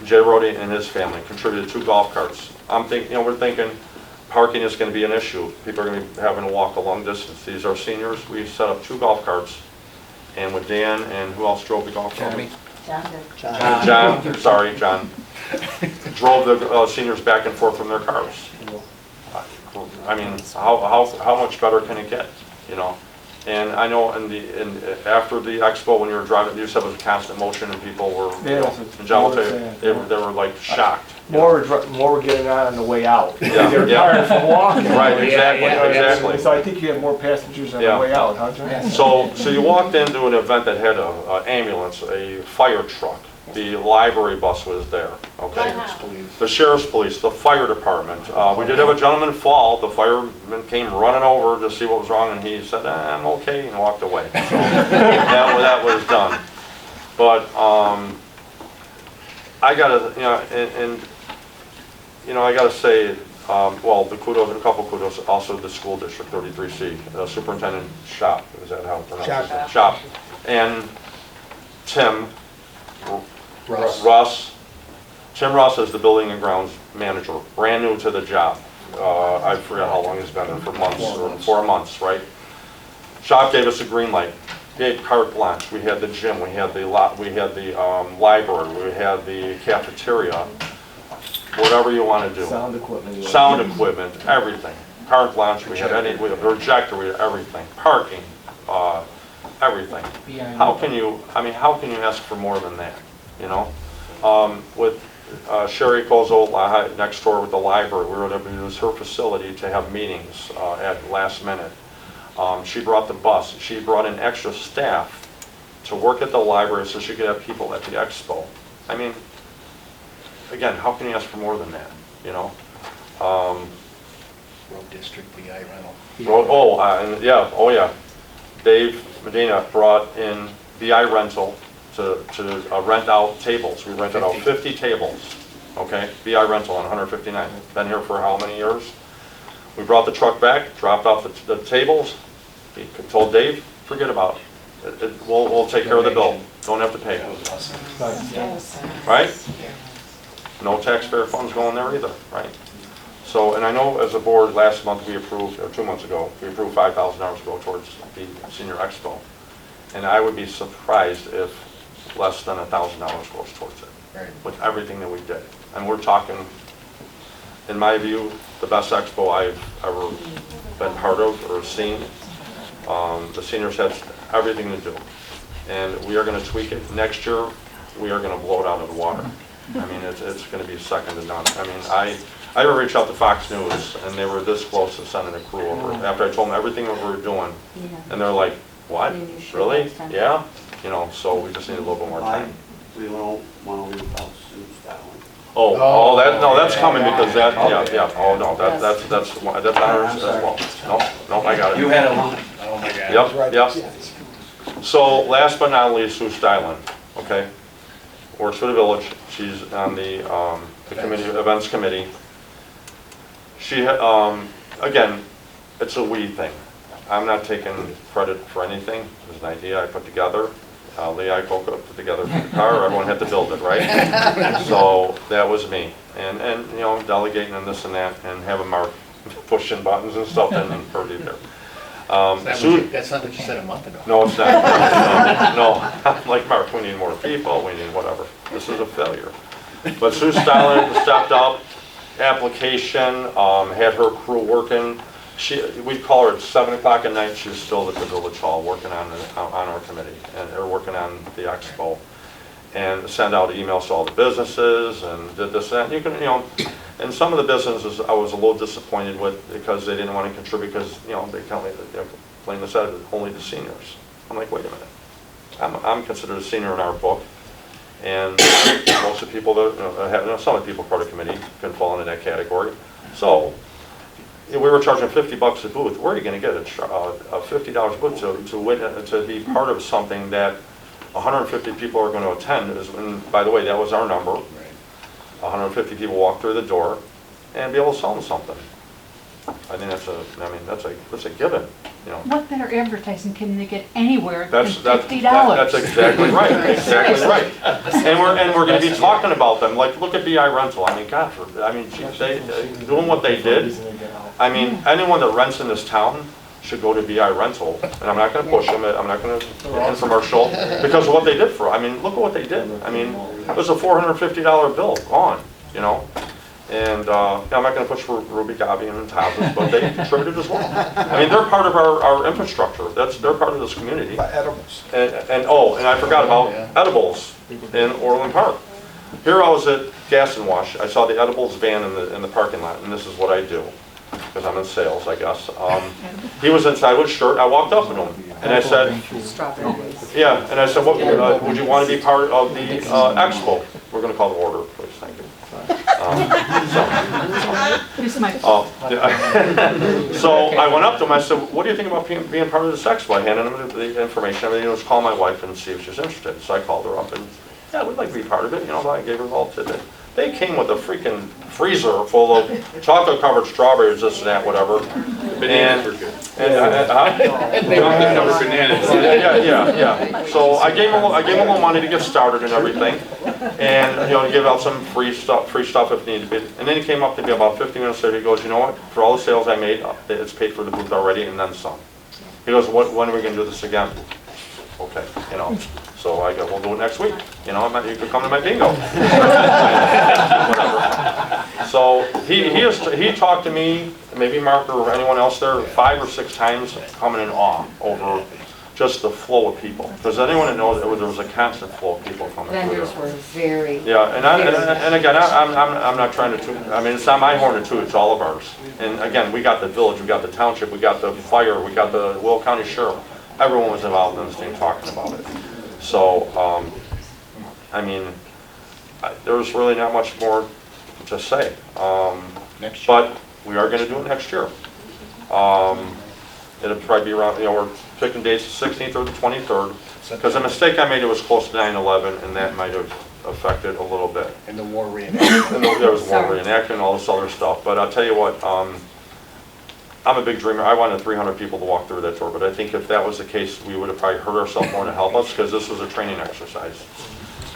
Jay Rody and his family contributed 2 golf carts. We're thinking parking is going to be an issue. People are going to be having to walk a long distance. These are seniors. We set up 2 golf carts, and with Dan and who else drove the golf cart? John drove the seniors back and forth from their cars. I mean, how much better can it get, you know? And I know after the expo, when you were driving, you said it was a constant motion, and people were, and John will tell you, they were like shocked. More were getting on the way out. Yeah, they were tired from walking. Right, exactly. So I think you had more passengers on the way out, huh, John? So you walked into an event that had an ambulance, a fire truck. The library bus was there, okay? The sheriff's police, the fire department. We did have a gentleman fall. The fireman came running over to see what was wrong, and he said, I'm okay, and walked away. So that was done. But I gotta, I gotta say, well, a couple kudos, also the school district 33C, Superintendent Shop, is that how it's pronounced? Shop. And Tim Russ. Tim Russ is the building and grounds manager, brand new to the job. I forget how long he's been there, for months, or 4 months, right? Shop gave us a green light, gave carte blanche. We had the gym, we had the library, we had the cafeteria, whatever you want to do. Sound equipment, everything. Carte blanche, we had a projector, we had everything. Parking, everything. How can you, I mean, how can you ask for more than that, you know? With Sherry Kozel next door with the library, we were able to use her facility to have meetings at last minute. She brought the bus. She brought in extra staff to work at the library so she could have people at the expo. I mean, again, how can you ask for more than that, you know? Road District, BI rental. Yeah. Dave Medina brought in BI rental to rent out tables. We rented out 50 tables, okay? BI rental on 159. Been here for how many years? We brought the truck back, dropped off the tables. He told Dave, forget about it. We'll take care of the bill. Don't have to pay. Right? No taxpayer funds going there either, right? So, and I know as a board, last month we approved, or 2 months ago, we approved $5,000 to go towards the senior expo. And I would be surprised if less than $1,000 goes towards it, with everything that we did. And we're talking, in my view, the best expo I've ever been part of or seen. The seniors had everything to do. And we are going to tweak it. Next year, we are going to blow it out of the water. I mean, it's going to be second to none. I mean, I ever reached out to Fox News, and they were this close to sending a crew over after I told them everything that we were doing. And they're like, what? Really? Yeah? You know, so we just need a little bit more time. We don't want to leave without Sue Stalin. No, that's coming because that, yeah. Oh, no, that's ours as well. No, I got it. You had a line. Oh my God. Yep. So last but not least, Sue Stylen, okay? Works for the village. She's on the committee, events committee. She, again, it's a we thing. I'm not taking credit for anything. It was an idea I put together. Lee Iacocca put together for the car. Everyone had to build it, right? So that was me. And you know, delegating and this and that, and having Mark pushing buttons and stuff, and her be there. That's not what you said a month ago. No, it's not. No. Like Mark, we need more people. We need whatever. This is a failure. But Sue Stylen stepped up. Application, had her crew working. We'd call her at 7 o'clock at night. She's still at the village hall working on our committee, and they're working on the expo, and send out emails to all the businesses and did this and that. You can, you know, and some of the businesses I was a little disappointed with because they didn't want to contribute because, you know, they plainly said only the seniors. I'm like, wait a minute. I'm considered a senior in our book. And most of the people that have, some of the people part of the committee can fall into that category. So we were charging $50 a booth. Where are you going to get a $50 booth to be part of something that 150 people are going to attend? And by the way, that was our number. 150 people walk through the door and be able to sell them something. I think that's a given. You know. What better advertising can they get anywhere than That's $50? That's exactly right. Exactly right. And we're going to be talking about them. Like, look at BI Rental. I mean, God, they doing what they did. I mean, anyone that rents in this town should go to BI Rental. And I'm not going to push them. I'm not going to infomercial because of what they did for. I mean, look at what they did. I mean, it was a $450 bill gone. You know. And I'm not going to push for Ruby Gabi and Tazos, but they contributed as well. I mean, they're part of our infrastructure. They're part of this community. Edibles. And I forgot about edibles in Orland Park. Here I was at Gas and Wash. I saw the edibles van in the parking lot, and this is what I do because I'm in sales, I guess. He was inside with a shirt. I walked up to him and I said, "Yeah," and I said, "What would you want to be part of the expo?" We're going to call the order, please. Thank you. So I went up to him, I said, "What do you think about being part of this expo?" I handed him the information, everything. He was call my wife and see if she was interested. So I called her up and, yeah, we'd like to be part of it. You know, I gave her the whole tidbit. They came with a freaking freezer full of chocolate-covered strawberries, this and that, whatever. Bananas were good. Chocolate-covered bananas. Yeah. So I gave him a little money to get started and everything, and to give out some free stuff if needed be. And then he came up to me about 15 minutes later. He goes, "You know what? For all the sales I made, it's paid for the booth already, and then some." He goes, "When are we going to do this again?" Okay, So I go, "We'll do it next week. You could come to my bingo." So he talked to me, maybe Mark or anyone else there, 5 or 6 times, coming in awe over just the flow of people. Does anyone know that there was a constant flow of people coming through Vendors there? were very. Yeah, and again, I'm not trying to toot, I mean, it's not my horn to toot, it's all of ours. And again, we got the village, we got the township, we got the fire, we got the Will County Sheriff. Everyone was involved in this thing talking about it. So, I mean, there's really not much more to say. But we are gonna do it next year. It'll probably be around, we're picking dates the 16th or the 23rd. Because the mistake I made, it was close to 9/11, and that might have affected a little bit. And the war reenactment. And there was war reenactment and all this other stuff. But I'll tell you what, I'm a big dreamer. I wanted 300 people to walk through that tour, but I think if that was the case, we would have probably hurt ourselves more to help us, because this was a training exercise.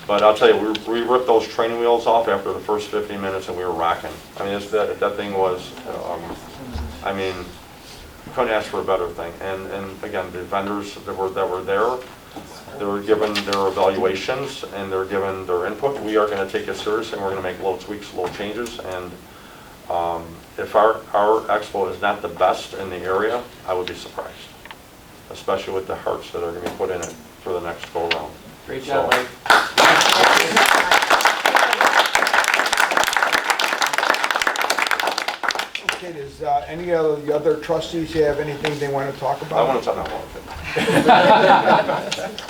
But I'll tell you, we ripped those training wheels off after the first 15 minutes, and we were rocking. I mean, that thing was, I mean, couldn't ask for a better thing. And again, the vendors that were there, they were given their evaluations and they're given their input. We are going to take it serious, and we're going to make little tweaks, little changes. And if our expo is not the best in the area, I would be surprised, especially with the hearts that are going to be put in it for the next go round. Great job, Mike. Okay, does any of the other trustees have anything they want to talk about? I want to talk about it.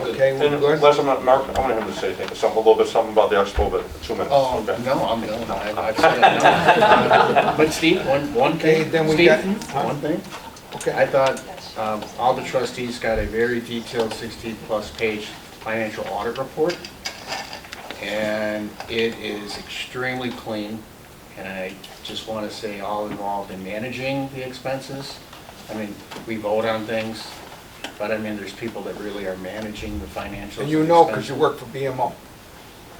Okay, we're good. Last time, Mark, I want him to say a little bit something about the expo, but 2 minutes. Oh, Okay. no, I'm going. I've said no. But Steve, one Okay, thing, then we Steve, got- one thing. Okay. I thought all the trustees got a very detailed 60-plus page financial audit report, and it is extremely clean. And I just want to say all involved in managing the expenses. I mean, we vote on things, but I mean, there's people that really are managing the financials. And you know, because you work for BMO.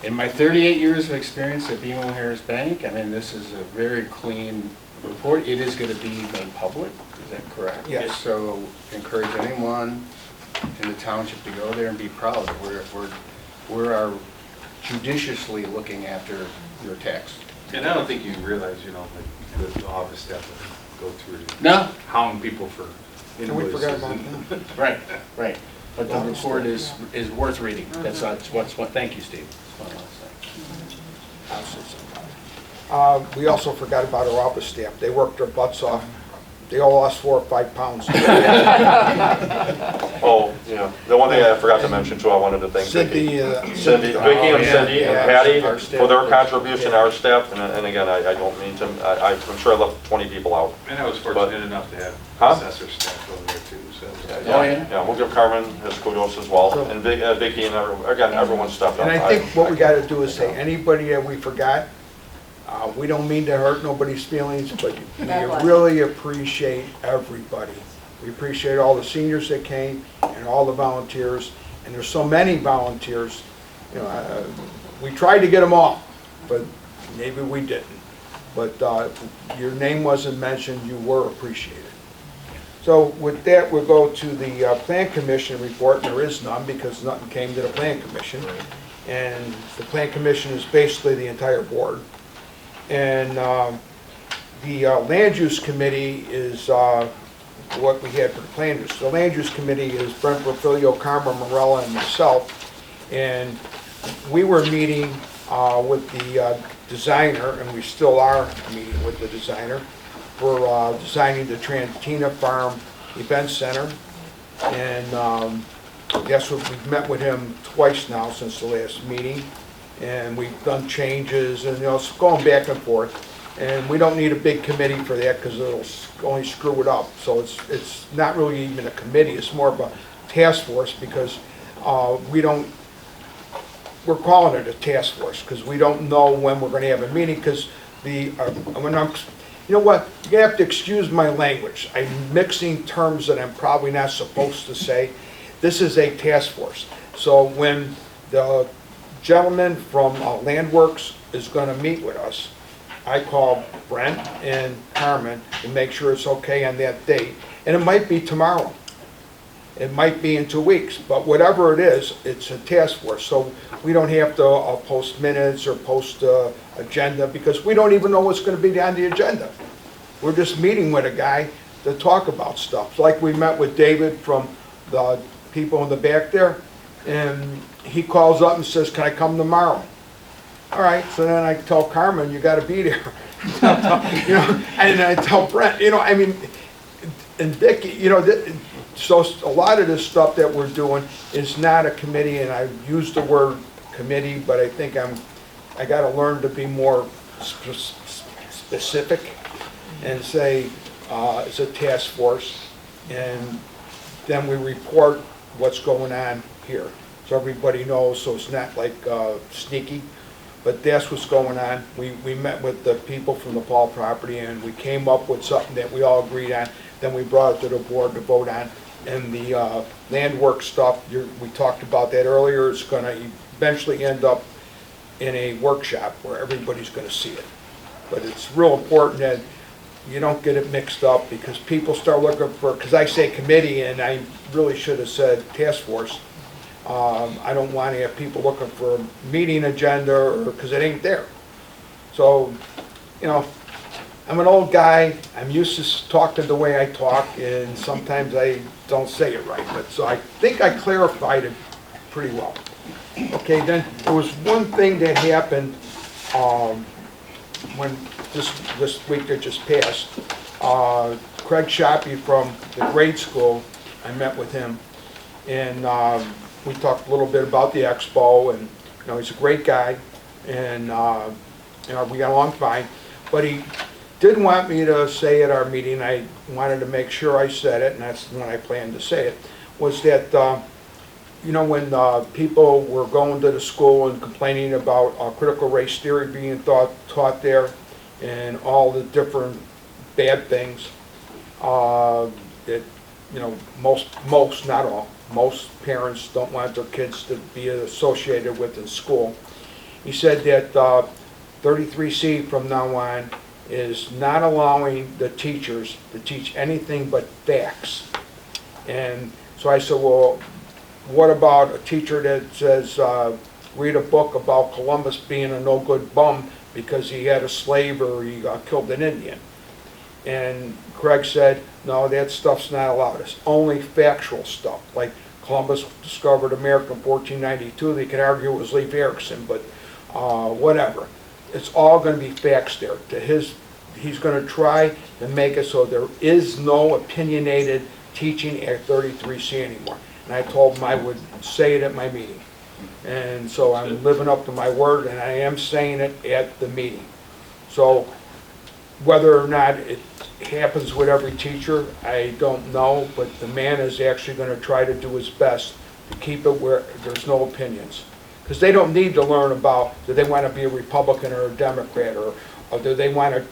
In my 38 years of experience at BMO Harris Bank, I mean, this is a very clean report. It is going to be made public, is that correct? Yes. So encourage anyone in the township to go there and be proud that we are judiciously looking after your tax. And I don't think you realize, like the office staff will go through and No. hound people for And we forgot about invoices. Right, right. But the report is worth reading. That's what's, thank you, Steve. That's one last thing. We also forgot about our office staff. They worked their butts off. They all lost 4 or 5 pounds. Oh, yeah. The one thing I forgot to mention too, I wanted to thank Cindy, Vicki, uh, Vicki and Cindy. Cindy and Yeah, Patty our staff. for their contribution to our staff. And again, I don't mean to, I'm sure I left 20 people out. And I was fortunate enough to have Huh? assessor staff over there too, so. Yeah, we'll give Carmen his kudos as well. And Vicki and everyone stepped up. And I think what we got to do is say, anybody that we forgot, we don't mean to hurt nobody's feelings, but we really appreciate everybody. We appreciate all the seniors that came and all the volunteers. And there's so many volunteers. We tried to get them all, but maybe we didn't. But your name wasn't mentioned, you were appreciated. So with that, we'll go to the Plan Commission report. There is none because nothing came to the Plan Commission. And the Plan Commission is basically the entire board. And the Land Use Committee is what we had for the planners. The Land Use Committee is Brent Perfilio, Carmen Morella, and myself. And we were meeting with the designer, and we still are meeting with the designer, for designing the Trantina Farm Event Center. And guess what, we've met with him twice now since the last meeting. And we've done changes, and it's going back and forth. And we don't need a big committee for that because it'll only screw it up. So it's not really even a committee, it's more of a task force because we're calling it a task force because we don't know when we're going to have a meeting because you know what, you have to excuse my language. I'm mixing terms that I'm probably not supposed to say. This is a task force. So when the gentleman from Landworks is going to meet with us, I call Brent and Carmen to make sure it's okay on that date. And it might be tomorrow. It might be in 2 weeks. But whatever it is, it's a task force. So we don't have to post minutes or post agenda because we don't even know what's going to be on the agenda. We're just meeting with a guy to talk about stuff. Like we met with David from the people in the back there, and he calls up and says, can I come tomorrow? All right, so then I tell Carmen, you gotta be there. You know, and I tell Brent, you know, I mean, and Vicky, you know, so a lot of this stuff that we're doing is not a committee, and I use the word committee, but I think I gotta learn to be more specific and say it's a task force, and then we report what's going on here, so everybody knows, so it's not like sneaky, but that's what's going on. We met with the people from the Paul property, and we came up with something that we all agreed on, then we brought it to the board to vote on, and the land work stuff, we talked about that earlier, it's gonna eventually end up in a workshop where everybody's gonna see it. But it's real important that you don't get it mixed up, because people start looking for, because I say committee and I really should have said task force. I don't want to have people looking for a meeting agenda, or because it ain't there. So, you know, I'm an old guy, I'm used to talking the way I talk, and sometimes I don't say it right, but so I think I clarified it pretty well. Okay, then there was one thing that happened when this week that just passed. Craig Shoppy from the grade school, I met with him, and we talked a little bit about the expo, and you know, he's a great guy, and you know, we got along fine, but he didn't want me to say at our meeting, I wanted to make sure I said it, and that's when I planned to say it, was that you know, when people were going to the school and complaining about critical race theory being taught there, and all the different bad things that, you know, most, not all, most parents don't want their kids to be associated with in school. He said that 33C from now on is not allowing the teachers to teach anything but facts. And so I said, well, what about a teacher that says, read a book about Columbus being a no-good bum because he had a slave or he killed an Indian? And Craig said, no, that stuff's not allowed. It's only factual stuff. Like Columbus discovered America in 1492. They can argue it was Leif Erikson, but whatever. It's all going to be facts there. He's going to try to make it so there is no opinionated teaching at 33C anymore. And I told him I would say it at my meeting. And so I'm living up to my word, and I am saying it at the meeting. So whether or not it happens with every teacher, I don't know, but the man is actually going to try to do his best to keep it where there's no opinions. Because they don't need to learn about, do they want to be a Republican or a Democrat, or do they want to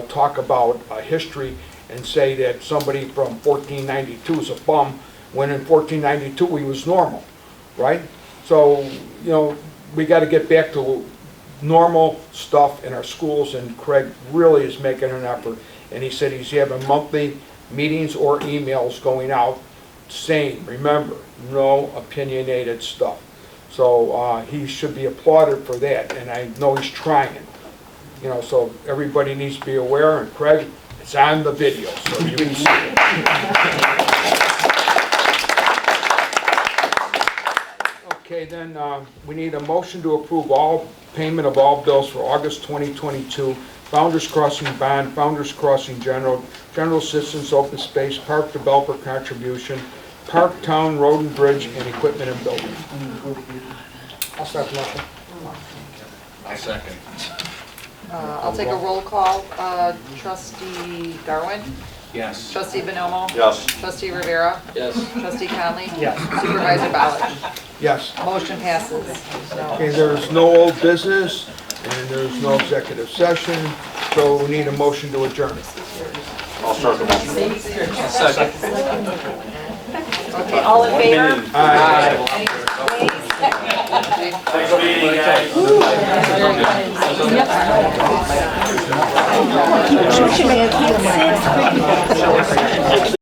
talk about history and say that somebody from 1492 is a bum, when in 1492 he was normal, right? So, you know, we got to get back to normal stuff in our schools, and Craig really is making an effort. And he said he's having monthly meetings or emails going out saying, remember, no opinionated stuff. So he should be applauded for that, and I know he's trying. You know, so everybody needs to be aware, and Craig, it's on the video, so you can see it. Okay, then we need a motion to approve all payment of all bills for August 2022, Founders Crossing Bond, Founders Crossing General Assistance, Open Space, Park Developer Contribution, Park Town, Road and Bridge, and Equipment and Building. I'll start the motion. I'll second. I'll take a roll call. Trustee Garwin? Yes. Trustee Bonomo? Yes. Trustee Rivera? Yes. Trustee Conley? Yes. Supervisor Ballard? Yes. Motion passes. Okay, there's no old business, and there's no executive session, so we need a motion to adjourn. I'll start the motion. Second. Okay, all in favor? Aye. Thanks for meeting, guys. Should have had 6.